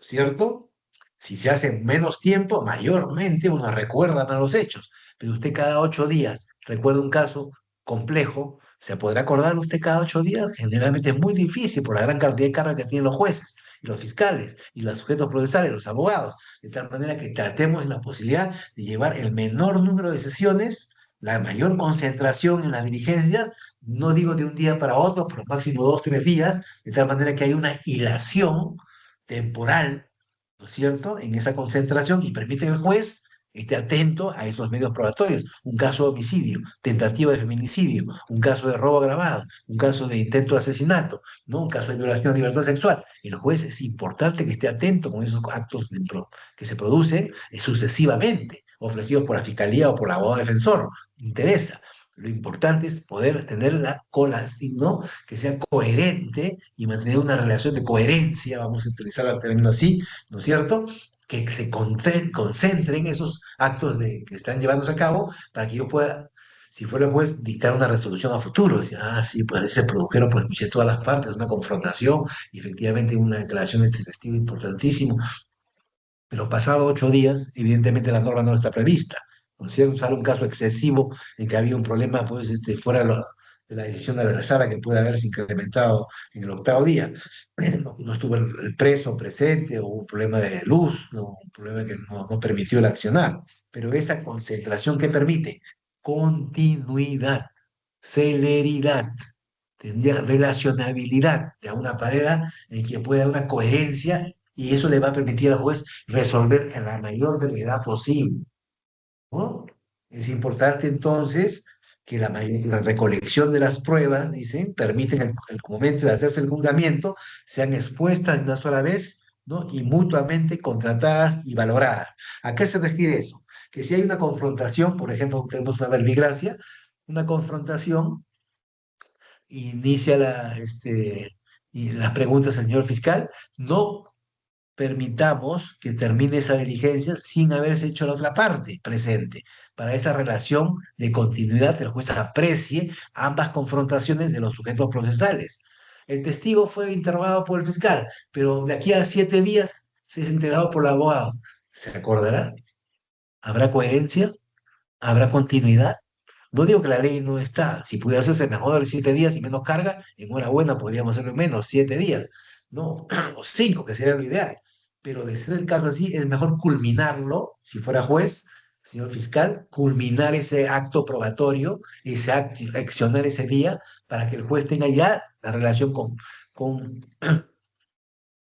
¿cierto? Si se hace en menos tiempo, mayormente uno recuerda más los hechos, pero usted cada 8 días recuerda un caso complejo, ¿se podrá acordar usted cada 8 días? Generalmente es muy difícil por la gran cantidad de carga que tienen los jueces y los fiscales y los sujetos procesales, los abogados, de tal manera que tratemos la posibilidad de llevar el menor número de sesiones, la mayor concentración en las diligencias, no digo de un día para otro, pero máximo 2, 3 días, de tal manera que hay una hilación temporal, ¿no es cierto?, en esa concentración y permite que el juez esté atento a esos medios probatorios. Un caso de homicidio, tentativa de feminicidio, un caso de robo agravado, un caso de intento de asesinato, ¿no? Un caso de violación de libertad sexual. El juez es importante que esté atento con esos actos que se producen sucesivamente, ofrecidos por la fiscalía o por el abogado defensor. Interesa. Lo importante es poder tener la cola, ¿no? Que sea coherente y mantener una relación de coherencia, vamos a utilizar el término así, ¿no es cierto? Que se concentren esos actos que están llevándose a cabo para que yo pueda, si fuera el juez, dictar una resolución a futuro. Decir, sí, pues ahí se produjeron, pues escuché todas las partes, una confrontación y efectivamente una declaración de este testigo importantísimo, pero pasado 8 días, evidentemente la norma no está prevista, ¿no es cierto? Sale un caso excesivo en que había un problema, pues, fuera de la decisión de la sala que puede haberse incrementado en el octavo día. No estuvo el preso presente, o un problema de luz, ¿no? Un problema que no permitió el accionar. Pero esa concentración que permite continuidad, celeridad, tendría relacionabilidad de una manera en que pueda haber una coherencia y eso le va a permitir al juez resolver en la mayor brevedad posible, ¿no? Es importante entonces que la recolección de las pruebas, dicen, permiten el momento de hacerse el juzgamiento, sean expuestas de una sola vez, ¿no? Y mutuamente contratadas y valoradas. ¿A qué se refiere eso? Que si hay una confrontación, por ejemplo, tenemos una verbigracia, una confrontación, inicia y las preguntas al señor fiscal, no permitamos que termine esa diligencia sin haberse hecho la otra parte presente. Para esa relación de continuidad, el juez aprecie ambas confrontaciones de los sujetos procesales. El testigo fue interrogado por el fiscal, pero de aquí a 7 días se es interrogado por el abogado. ¿Se acordará? ¿Habrá coherencia? ¿Habrá continuidad? No digo que la ley no está. Si pudiera hacerse mejor de 7 días y menos carga, enhorabuena, podríamos hacerlo en menos, 7 días, ¿no? O 5, que sería lo ideal. Pero de ser el caso así, es mejor culminarlo, si fuera juez, señor fiscal, culminar ese acto probatorio, accionar ese día para que el juez tenga ya la relación con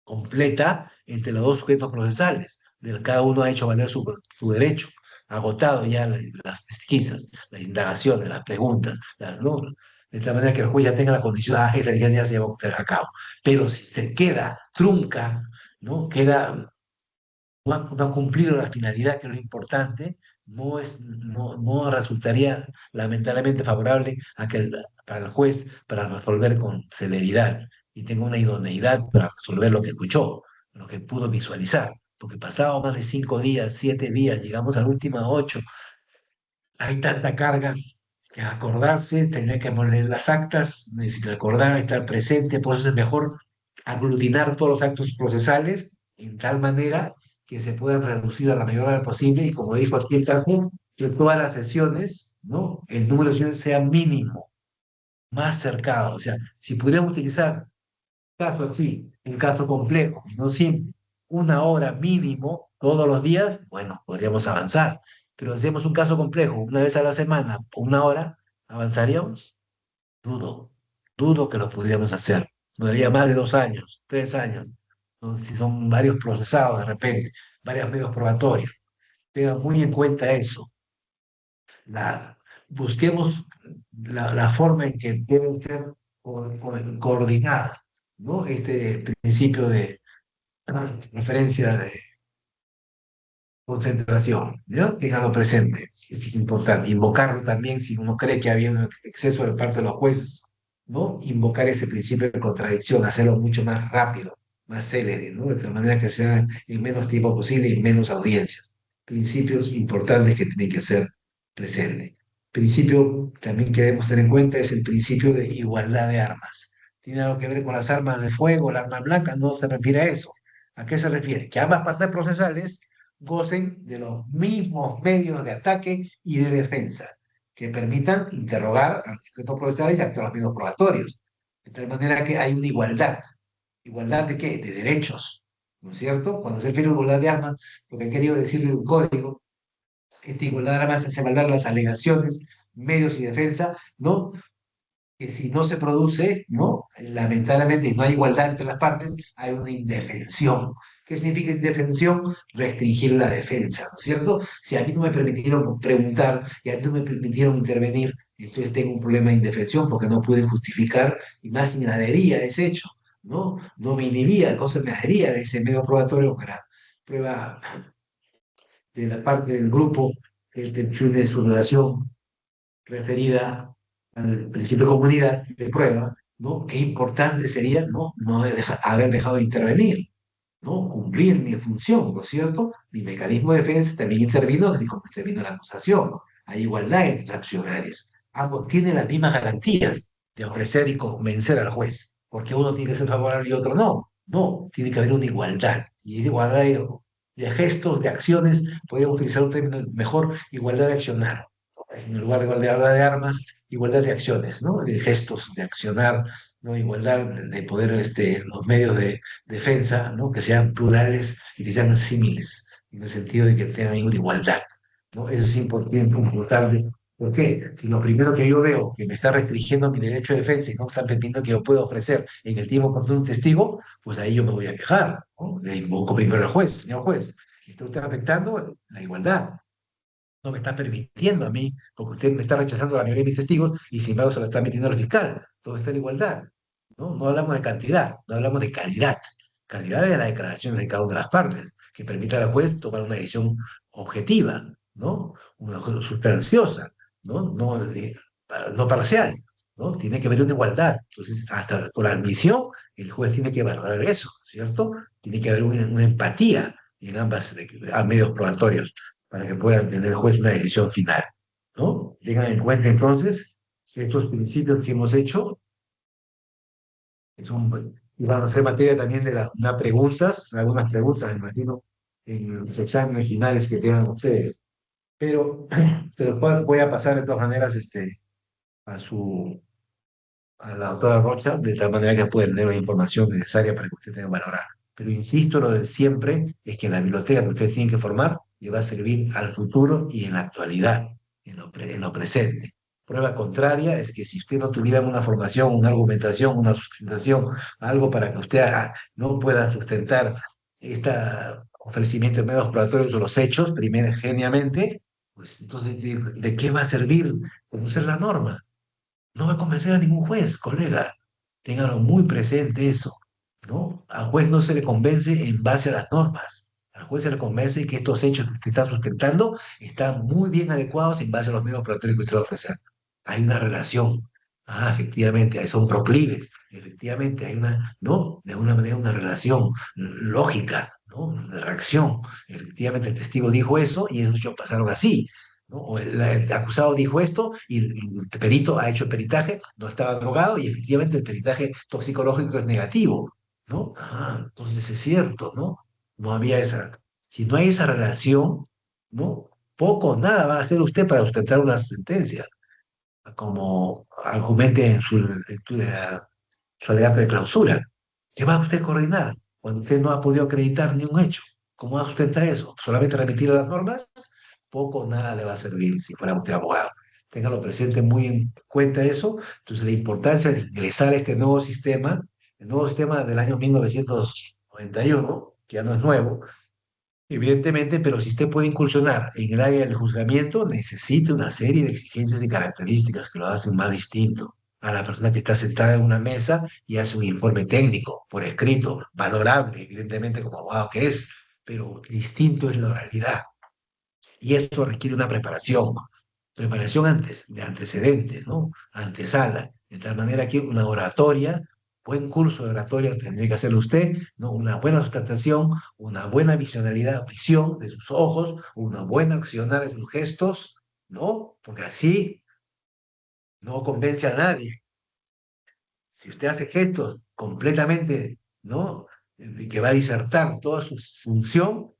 completa entre los dos sujetos procesales. Cada uno ha hecho valer su derecho, ha agotado ya las pesquisas, las indagaciones, las preguntas, las normas, de tal manera que el juez ya tenga la condición, esta diligencia ya se lleva a cabo. Pero si se queda trunca, ¿no? No ha cumplido la finalidad, que es lo importante, no resultaría lamentablemente favorable para el juez para resolver con celeridad y tenga una idoneidad para resolver lo que escuchó, lo que pudo visualizar. Porque pasado más de 5 días, 7 días, llegamos a la última 8, hay tanta carga que acordarse, tener que leer las actas, necesita acordar, estar presente, por eso es mejor aglutinar todos los actos procesales en tal manera que se puedan reducir a la mayor hora posible y como dijo aquí el Cajón, que todas las sesiones, ¿no? El número de sesiones sea mínimo, más cercado. O sea, si pudiéramos utilizar caso así, un caso complejo, no simple, 1 hora mínimo todos los días, bueno, podríamos avanzar. Pero si hacemos un caso complejo una vez a la semana, 1 hora, ¿avanzaríamos? Dudo, dudo que lo pudiéramos hacer. No daría más de 2 años, 3 años, ¿no? Si son varios procesados de repente, varios medios probatorios. Tengan muy en cuenta eso. Busquemos la forma en que deben ser coordinadas, ¿no? Este principio de referencia de concentración, ¿no? Ténganlo presente, eso es importante. Invocarlo también si uno cree que había un exceso de parte de los jueces, ¿no? Invocar ese principio de contradicción, hacerlo mucho más rápido, más célere, ¿no? De tal manera que sea en menos tiempo posible y menos audiencias. Principios importantes que tienen que ser presentes. Principio también que debemos tener en cuenta es el principio de igualdad de armas. ¿Tiene algo que ver con las armas de fuego, la arma blanca? No se refiere a eso. ¿A qué se refiere? Que ambas partes procesales gocen de los mismos medios de ataque y de defensa que permitan interrogar a los sujetos procesales y actuar los medios probatorios. De tal manera que hay una igualdad. ¿Igualdad de qué? De derechos, ¿no es cierto? Cuando se refiere a igualdad de armas, lo que he querido decir en el código, esta igualdad de armas hace valer las alegaciones, medios y defensa, ¿no? Que si no se produce, ¿no? Lamentablemente, y no hay igualdad entre las partes, hay una indefensión. ¿Qué significa indefensión? Restringir la defensa, ¿no es cierto? Si a mí no me permitieron preguntar y a mí no me permitieron intervenir, entonces tengo un problema de indefensión porque no pude justificar y más si me adhería a ese hecho, ¿no? No me inhibía, entonces me adhería a ese medio probatorio que era prueba de la parte del grupo que tiene su relación referida al principio de comunidad de prueba, ¿no? Qué importante sería, ¿no? Haber dejado de intervenir, ¿no? Cumplir mi función, ¿no es cierto? Mi mecanismo de defensa también intervino, así como intervino la acusación, ¿no? Hay igualdad entre los accionarios. Ambos tienen las mismas garantías de ofrecer y convencer al juez, porque uno tiene que ser favorable y otro no. No, tiene que haber una igualdad. Y esa igualdad de gestos, de acciones, podríamos utilizar un término mejor, igualdad de accionar en lugar de igualdad de armas, igualdad de acciones, ¿no? De gestos, de accionar, ¿no? Igualdad de poder, los medios de defensa, ¿no? Que sean plurales y que sean símiles, en el sentido de que tengan una igualdad, ¿no? Eso es importante. ¿Por qué? Si lo primero que yo veo que me está restringiendo mi derecho de defensa y no está permitiendo que yo pueda ofrecer en el tiempo con un testigo, pues ahí yo me voy a quejar, ¿no? Le invoco primero al juez, señor juez, esto está afectando la igualdad, no me está permitiendo a mí, porque usted me está rechazando la mayoría de mis testigos y sin embargo se lo está metiendo al fiscal. Todo está en igualdad. ¿No? No hablamos de cantidad, no hablamos de calidad. Calidad de las declaraciones de cada una de las partes, que permita al juez tomar una decisión objetiva, ¿no? Una cosa sustanciosa, ¿no? No parcial, ¿no? Tiene que haber una igualdad. Entonces, hasta por admisión, el juez tiene que valorar eso, ¿cierto? Tiene que haber una empatía en ambas medios probatorios para que pueda tener el juez una decisión final, ¿no? Tengan en cuenta entonces que estos principios que hemos hecho y van a ser materia también de unas preguntas, algunas preguntas, me imagino, en los exámenes finales que tengan ustedes. Pero se los voy a pasar de todas maneras a a la doctora Rocha, de tal manera que pueden tener la información necesaria para que usted tenga que valorar. Pero insisto, lo de siempre es que en la biblioteca que ustedes tienen que formar, le va a servir al futuro y en la actualidad, en lo presente. Prueba contraria es que si usted no tuviera una formación, una argumentación, una sustentación, algo para que usted no pueda sustentar este ofrecimiento de medios probatorios o los hechos, primigeniamente, pues entonces, ¿de qué va a servir conocer la norma? No va a convencer a ningún juez, colega. Ténganlo muy presente eso, ¿no? Al juez no se le convence en base a las normas. Al juez se le convence que estos hechos que usted está sustentando están muy bien adecuados en base a los medios probatorios que usted va a ofrecer. Hay una relación. Ah, efectivamente, ahí son proclives. Efectivamente, hay una, ¿no? De alguna manera, una relación lógica, ¿no? De reacción. Efectivamente, el testigo dijo eso y esos hechos pasaron así. ¿No? O el acusado dijo esto y el perito ha hecho el peritaje, no estaba drogado y efectivamente el peritaje toxicológico es negativo, ¿no? Ah, entonces es cierto, ¿no? No había esa, si no hay esa relación, ¿no? Poco o nada va a hacer usted para sustentar una sentencia, como argumente en su alegato de clausura. ¿Qué va usted a coordinar cuando usted no ha podido acreditar ni un hecho? ¿Cómo va a sustentar eso? ¿Solamente remitir a las normas? Poco o nada le va a servir si fuera usted abogado. Téngalo presente muy en cuenta eso. Entonces, la importancia de ingresar a este nuevo sistema, el nuevo sistema del año 1991, que ya no es nuevo, evidentemente, pero si usted puede incursionar en el área del juzgamiento, necesita una serie de exigencias y características que lo hacen más distinto a la persona que está sentada en una mesa y hace un informe técnico, por escrito, valorable, evidentemente como abogado que es, pero distinto es la oralidad. Y esto requiere una preparación, preparación antes, de antecedentes, ¿no? Antesala, de tal manera que una oratoria, buen curso de oratoria tendría que hacerlo usted, ¿no? Una buena sustentación, una buena visionalidad, visión de sus ojos, una buena accionar de sus gestos, ¿no? Porque así no convence a nadie. Si usted hace gestos completamente, ¿no? De que va a disertar toda su función,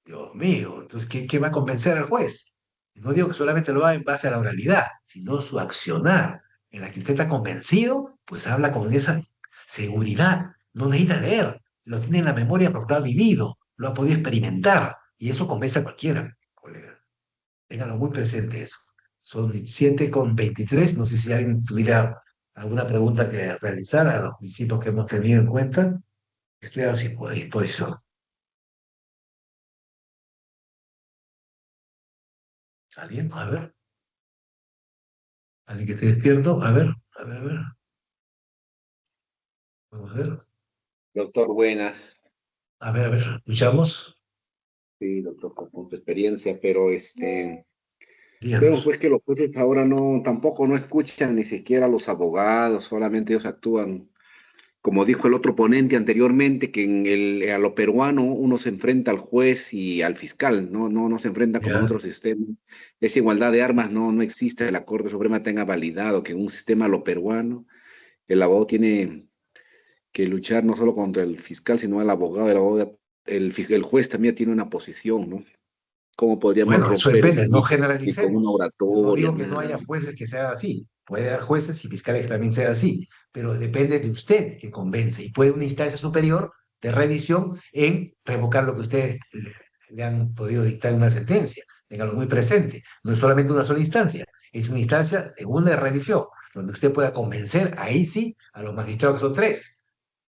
Dios mío, entonces, ¿qué va a convencer al juez? No digo que solamente lo haga en base a la oralidad, sino su accionar, en la que usted está convencido, pues habla con esa seguridad. No necesita leer, lo tiene en la memoria porque lo ha vivido, lo ha podido experimentar, y eso convence a cualquiera, colega. Ténganlo muy presente eso. Son 7:23, no sé si alguien tuviera alguna pregunta que realizar a los principios que hemos tenido en cuenta. Estoy a su disposición. ¿Alguien? A ver. ¿Alguien que esté despierto? A ver. Vamos a ver. Doctor, buenas. A ver, escuchamos. Sí, doctor, con tu experiencia, pero Díganos. vemos pues que los jueces ahora tampoco no escuchan ni siquiera a los abogados, solamente ellos actúan, como dijo el otro ponente anteriormente, que a lo peruano uno se enfrenta al juez y al fiscal, no se enfrenta como en Ya, otro sistema. Esa igualdad de armas no existe, la Corte Suprema tenga validado que en un sistema a lo peruano el abogado tiene que luchar no solo contra el fiscal, sino el abogado, el juez también tiene una posición, ¿no? ¿Cómo podríamos bueno, eso romper ese depende, no mito? Ni con una generalicemos. Yo no oratoria, digo que no nada. haya jueces que sean así. Puede haber jueces y fiscales que también sean así, pero depende de usted que convence. Y puede una instancia superior de revisión en revocar lo que ustedes le han podido dictar en una sentencia. Téngalo muy presente. No es solamente una sola instancia, es una instancia segunda de revisión, donde usted pueda convencer, ahí sí, a los magistrados que son tres.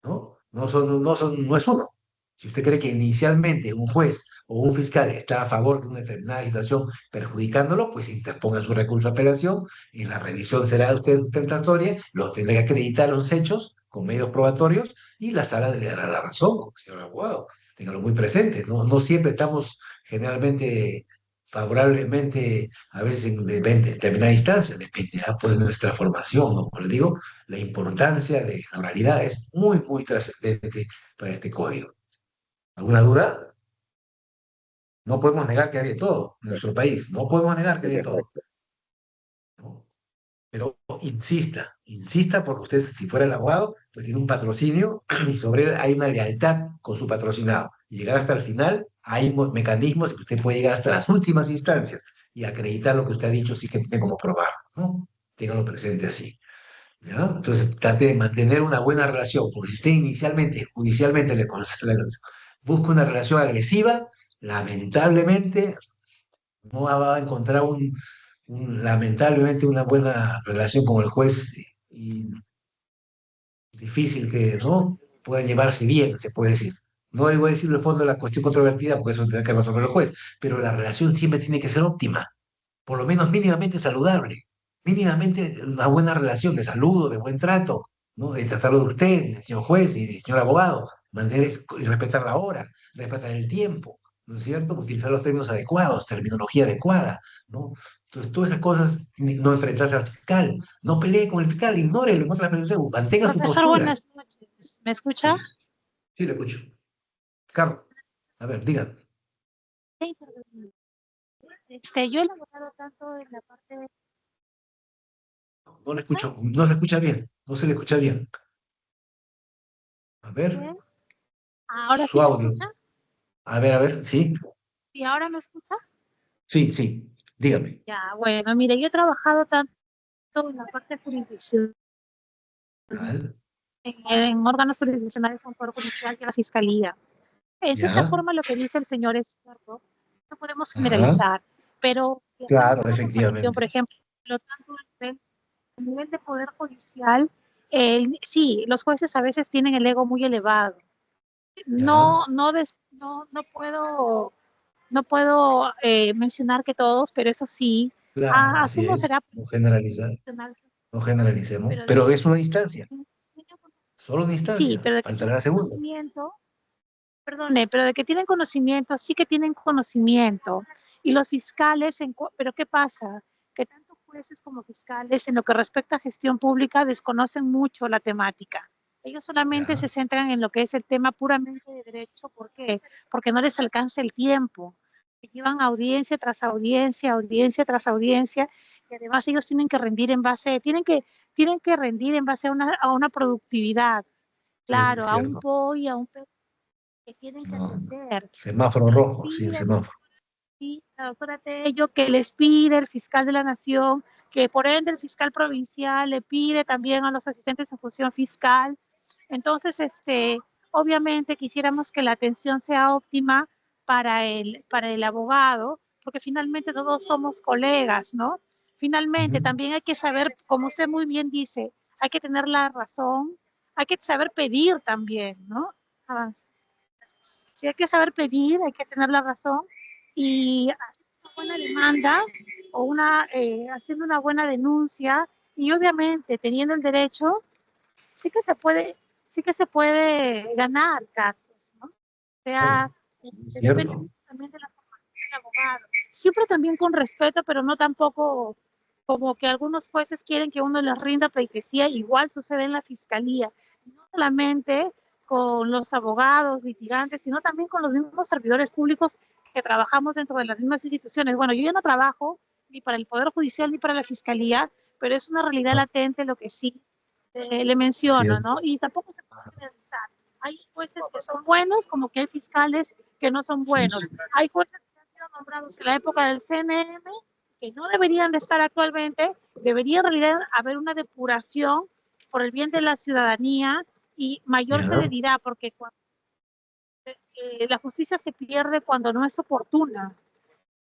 ¿No? No es uno. Si usted cree que inicialmente un juez o un fiscal está a favor de una determinada situación perjudicándolo, pues interponga su recurso de apelación y la revisión será de usted tentatoria, lo tendrá que acreditar los hechos con medios probatorios y la sala le dará la razón, señor abogado. Téngalo muy presente. No siempre estamos generalmente favorablemente, a veces en determinada instancia, dependerá pues de nuestra formación, ¿no? Como le digo, la importancia de la oralidad es muy, muy trascendente para este código. ¿Alguna duda? No podemos negar que hay de todo en nuestro país, no podemos negar que hay de todo, ¿no? Pero insista porque usted, si fuera el abogado, pues tiene un patrocinio y sobre él hay una lealtad con su patrocinado. Y llegar hasta el final, hay mecanismos que usted puede llegar hasta las últimas instancias y acreditar lo que usted ha dicho, sí que tiene como probar, ¿no? Téngalo presente así. ¿Ya? Entonces, trate de mantener una buena relación, porque si usted inicialmente, judicialmente busca una relación agresiva, lamentablemente no va a encontrar lamentablemente una buena relación con el juez y difícil que no puedan llevarse bien, se puede decir. No voy a decir el fondo de la cuestión controvertida porque eso tendrá que resolver el juez, pero la relación siempre tiene que ser óptima, por lo menos mínimamente saludable, mínimamente una buena relación de saludo, de buen trato, ¿no? De tratarlo de usted, señor juez y señor abogado, y respetar la hora, respetar el tiempo, ¿no es cierto? Utilizar los términos adecuados, terminología adecuada, ¿no? Entonces, todas esas cosas, no enfrentarse al fiscal, no pelee con el fiscal, ignórelo, no se la pelee, mantenga su Profesor, postura. buenas noches. ¿Me escucha? Sí, sí, le escucho. Carlos, a ver, diga. Yo he elaborado tanto en la parte de... No le escucho, no se escucha bien, no se le escucha bien. A ver, ¿Ahora sí su me audio. escucha? A ver, sí, ¿Y ahora me escucha? sí, dígame. Ya, bueno, mire, yo he trabajado tanto en la parte jurisdiccional, Al, en órganos jurisdiccionales como el Poder Judicial y la Fiscalía. En cierta ya, forma, lo que dice el señor es cierto, no podemos ajá, generalizar, pero si hacemos claro, una comparación, por efectivamente. ejemplo, tanto a nivel de Poder Judicial, sí, los jueces a veces tienen el ego muy elevado. Ya, No puedo mencionar que todos, pero eso sí, claro, así asumo es. será No generalizar, profesional, no generalicemos. pero de Pero que es una instancia, solo una sí, instancia. pero de que Faltará tienen la segunda. conocimiento, perdone, pero de que tienen conocimiento, sí que tienen conocimiento. Y los fiscales, pero ¿qué pasa? Que tanto jueces como fiscales en lo que respecta a gestión pública desconocen mucho la temática. Ellos solamente se Ya, centran en lo que es el tema puramente de derecho. ¿Por qué? Porque no les alcanza el tiempo. Llevan audiencia tras audiencia, audiencia tras audiencia, y además ellos tienen que rendir en base a una productividad. sí, es Claro, a un cierto. POI, a un que tienen que No, atender. semáforo Les rojo, sí, el pide semáforo. la doctora Tello que les pide el fiscal de la Nación, que por ende el fiscal provincial le pide también a los asistentes en función fiscal. Entonces, obviamente quisiéramos que la atención sea óptima para el abogado, porque finalmente todos somos colegas, ¿no? Finalmente, Ujú. también hay que saber, como usted muy bien dice, hay que tener la razón, hay que saber pedir también, ¿no? Sí, hay que saber pedir, hay que tener la razón y hacer una buena demanda o haciendo una buena denuncia y obviamente teniendo el derecho, sí que se puede, sí que se puede ganar casos, ¿no? O Claro, sea, sí, es depende cierto. también de la formación del abogado. Siempre también con respeto, pero no tampoco como que algunos jueces quieren que uno les rinda pleitesía, igual sucede en la fiscalía. No solamente con los abogados, litigantes, sino también con los mismos servidores públicos que trabajamos dentro de las mismas instituciones. Bueno, yo ya no trabajo ni para el Poder Judicial ni para la Fiscalía, pero es una realidad Ah, latente lo que sí le menciono, ¿no? cierto. Y tampoco se puede generalizar. Hay jueces que son buenos, como que hay fiscales que no son Sí, buenos. Hay jueces que han sido nombrados en la época del CNM que no deberían de estar actualmente. Debería en realidad haber una depuración por el bien de la ciudadanía y mayor ya, celeridad, porque la justicia se pierde cuando no es oportuna.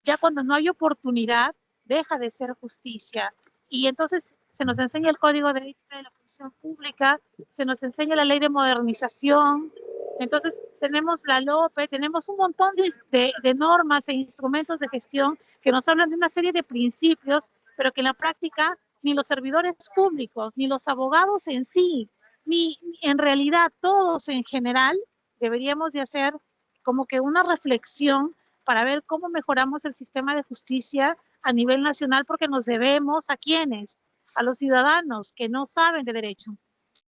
Ya cuando no hay oportunidad, deja de ser justicia. Y entonces se nos enseña el Código de Ética de la Función Pública, se nos enseña la Ley de Modernización, entonces tenemos la LOPE, tenemos un montón de normas e instrumentos de gestión que nos hablan de una serie de principios, pero que en la práctica ni los servidores públicos, ni los abogados en sí, ni en realidad todos en general deberíamos de hacer como que una reflexión para ver cómo mejoramos el sistema de justicia a nivel nacional, porque nos debemos a quienes, a los ciudadanos que no saben de derecho.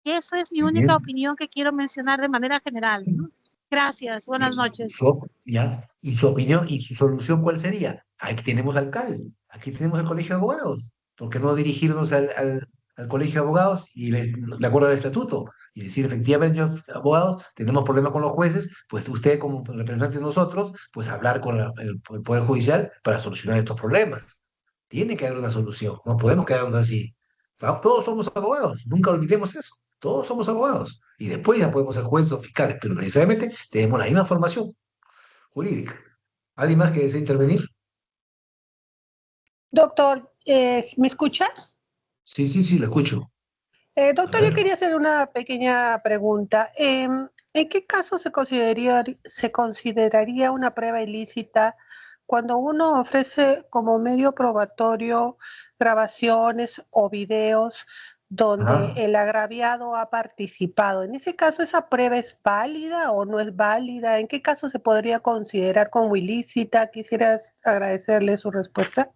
Y eso es mi muy única bien. opinión que quiero mencionar de manera general, ¿no? Gracias, buenas noches. Ya. ¿Y su opinión y su solución cuál sería? Aquí tenemos al CAL, aquí tenemos el Colegio de Abogados. ¿Por qué no dirigirnos al Colegio de Abogados y de acuerdo al estatuto? Y decir, efectivamente, abogados, tenemos problemas con los jueces, pues usted como representante de nosotros, pues hablar con el Poder Judicial para solucionar estos problemas. Tiene que haber una solución, no podemos quedarnos así. Todos somos abogados, nunca olvidemos eso. Todos somos abogados. Y después ya podemos ser jueces o fiscales, pero necesariamente tenemos la misma formación jurídica. ¿Alguien más que desee intervenir? Doctor, ¿me escucha? Sí, lo escucho. Doctor, A ver. yo quería hacer una pequeña pregunta. ¿En qué caso se consideraría una prueba ilícita cuando uno ofrece como medio probatorio grabaciones o videos donde Ajá. el agraviado ha participado? En ese caso, ¿esa prueba es válida o no es válida? ¿En qué caso se podría considerar como ilícita? Quisieras agradecerle su respuesta.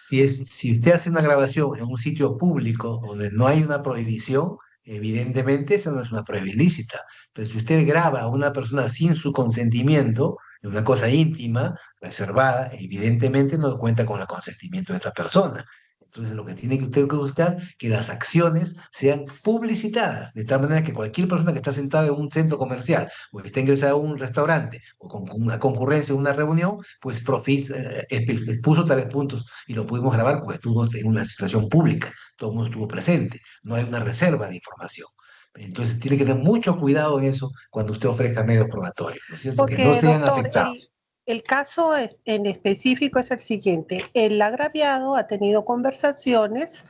Si usted hace una grabación en un sitio público donde no hay una prohibición, evidentemente esa no es una prueba ilícita. Pero si usted graba a una persona sin su consentimiento, en una cosa íntima, reservada, evidentemente no cuenta con el consentimiento de esta persona. Entonces lo que tiene que usted que buscar que las acciones sean publicitadas, de tal manera que cualquier persona que está sentada en un centro comercial o que está ingresada a un restaurante o con una concurrencia en una reunión, pues expuso tales puntos y lo pudimos grabar porque estuvo en una situación pública, todo el mundo estuvo presente, no hay una reserva de información. Entonces tiene que tener mucho cuidado en eso cuando usted ofrezca medios probatorios, ¿no es cierto? Que no Porque, estén doctor, afectados. el caso en específico es el siguiente. El agraviado ha tenido conversaciones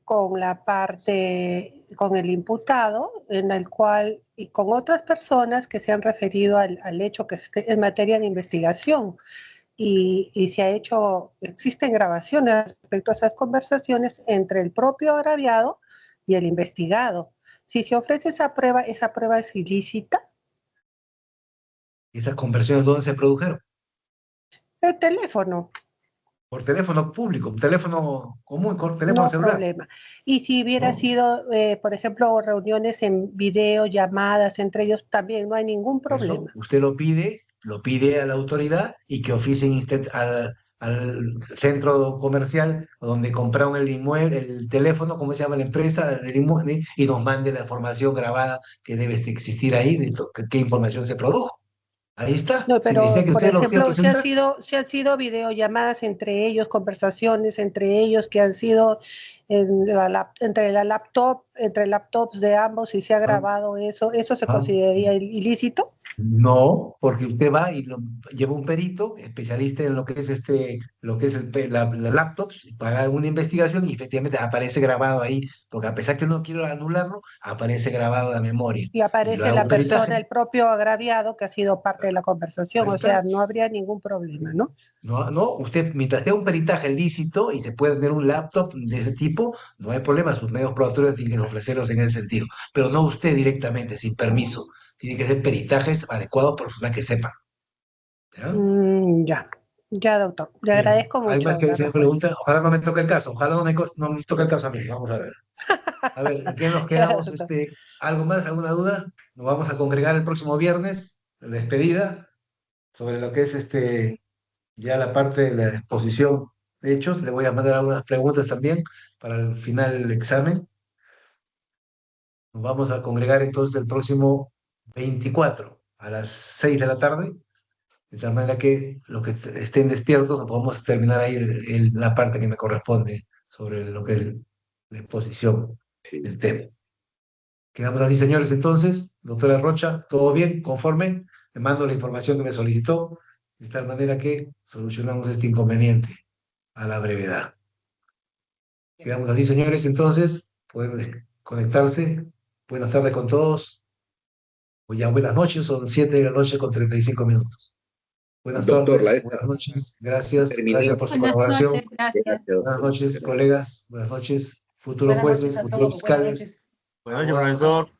con la parte, con el imputado, en el cual, y con otras personas que se han referido al hecho que es materia de investigación. Y se ha hecho, existen grabaciones respecto a esas conversaciones entre el propio agraviado y el investigado. Si se ofrece esa prueba es ilícita. ¿Esas conversiones dónde se produjeron? El teléfono. Por teléfono público, un teléfono común, con teléfono No celular. problema. Y si hubiera ¿No? sido, por ejemplo, reuniones en video, llamadas entre ellos, también no hay ningún Eso problema. usted lo pide a la autoridad y que oficien al centro comercial donde compraron el inmueble, el teléfono, ¿cómo se llama la empresa? El inmueble, y nos mande la información grabada que debe existir ahí, de qué información se produjo. Ahí está. No, Si decía pero, que por usted lo quiere ejemplo, presentar, si han sido videollamadas entre ellos, conversaciones entre ellos que han sido entre laptops de ambos y se ha grabado eso se ah, consideraría ilícito. no, porque usted va y lleva un perito, especialista en lo que es la laptops, paga una investigación y efectivamente aparece grabado ahí, porque a pesar que no quiero anularlo, aparece grabado en la memoria. Y Y lo aparece hago la un persona, peritaje. el propio agraviado que ha sido parte de la conversación, Ahí o sea, está. no habría ningún problema, ¿no? No, usted, mientras tenga un peritaje lícito y se puede tener un laptop de ese tipo, no hay problema, sus medios probatorios tienen que ofrecerlos en ese sentido, pero no usted directamente, sin permiso. Tiene que ser peritajes adecuados por personas que sepan. ¿Ya? Ya, doctor. Le Bien. agradezco ¿Hay más mucho que la hacer respuesta. preguntas? Ojalá no me toque el caso, ojalá no me toque el caso a mí. Vamos a ver. A ver, ¿en qué nos Ya, quedamos? doctor. ¿Algo más? ¿Alguna duda? Nos vamos a congregar el próximo viernes, la despedida, sobre lo que es ya la parte de la exposición de hechos. Le voy a mandar algunas preguntas también para el final del examen. Nos vamos a congregar entonces el próximo 24 a las 6 de la tarde, de tal manera que los que estén despiertos podamos terminar ahí la parte que me corresponde sobre lo que es la exposición Sí. del tema. Quedamos así, señores, entonces. Doctora Rocha, ¿todo bien? ¿Conforme? Le mando la información que me solicitó, de tal manera que solucionamos este inconveniente a la brevedad. Quedamos así, señores, entonces. Pueden conectarse. Buenas tardes con todos. O ya buenas noches, son 7 de la noche con 35 minutos. Buenas Doctor, tardes, buenas noches, gracias por su Buenas colaboración. noches, gracias. Gracias, Buenas doctor. noches, colegas, buenas noches, futuros Buenas jueces, noches a futuros todos. Buenas fiscales. noches. Buenas noches, profesor.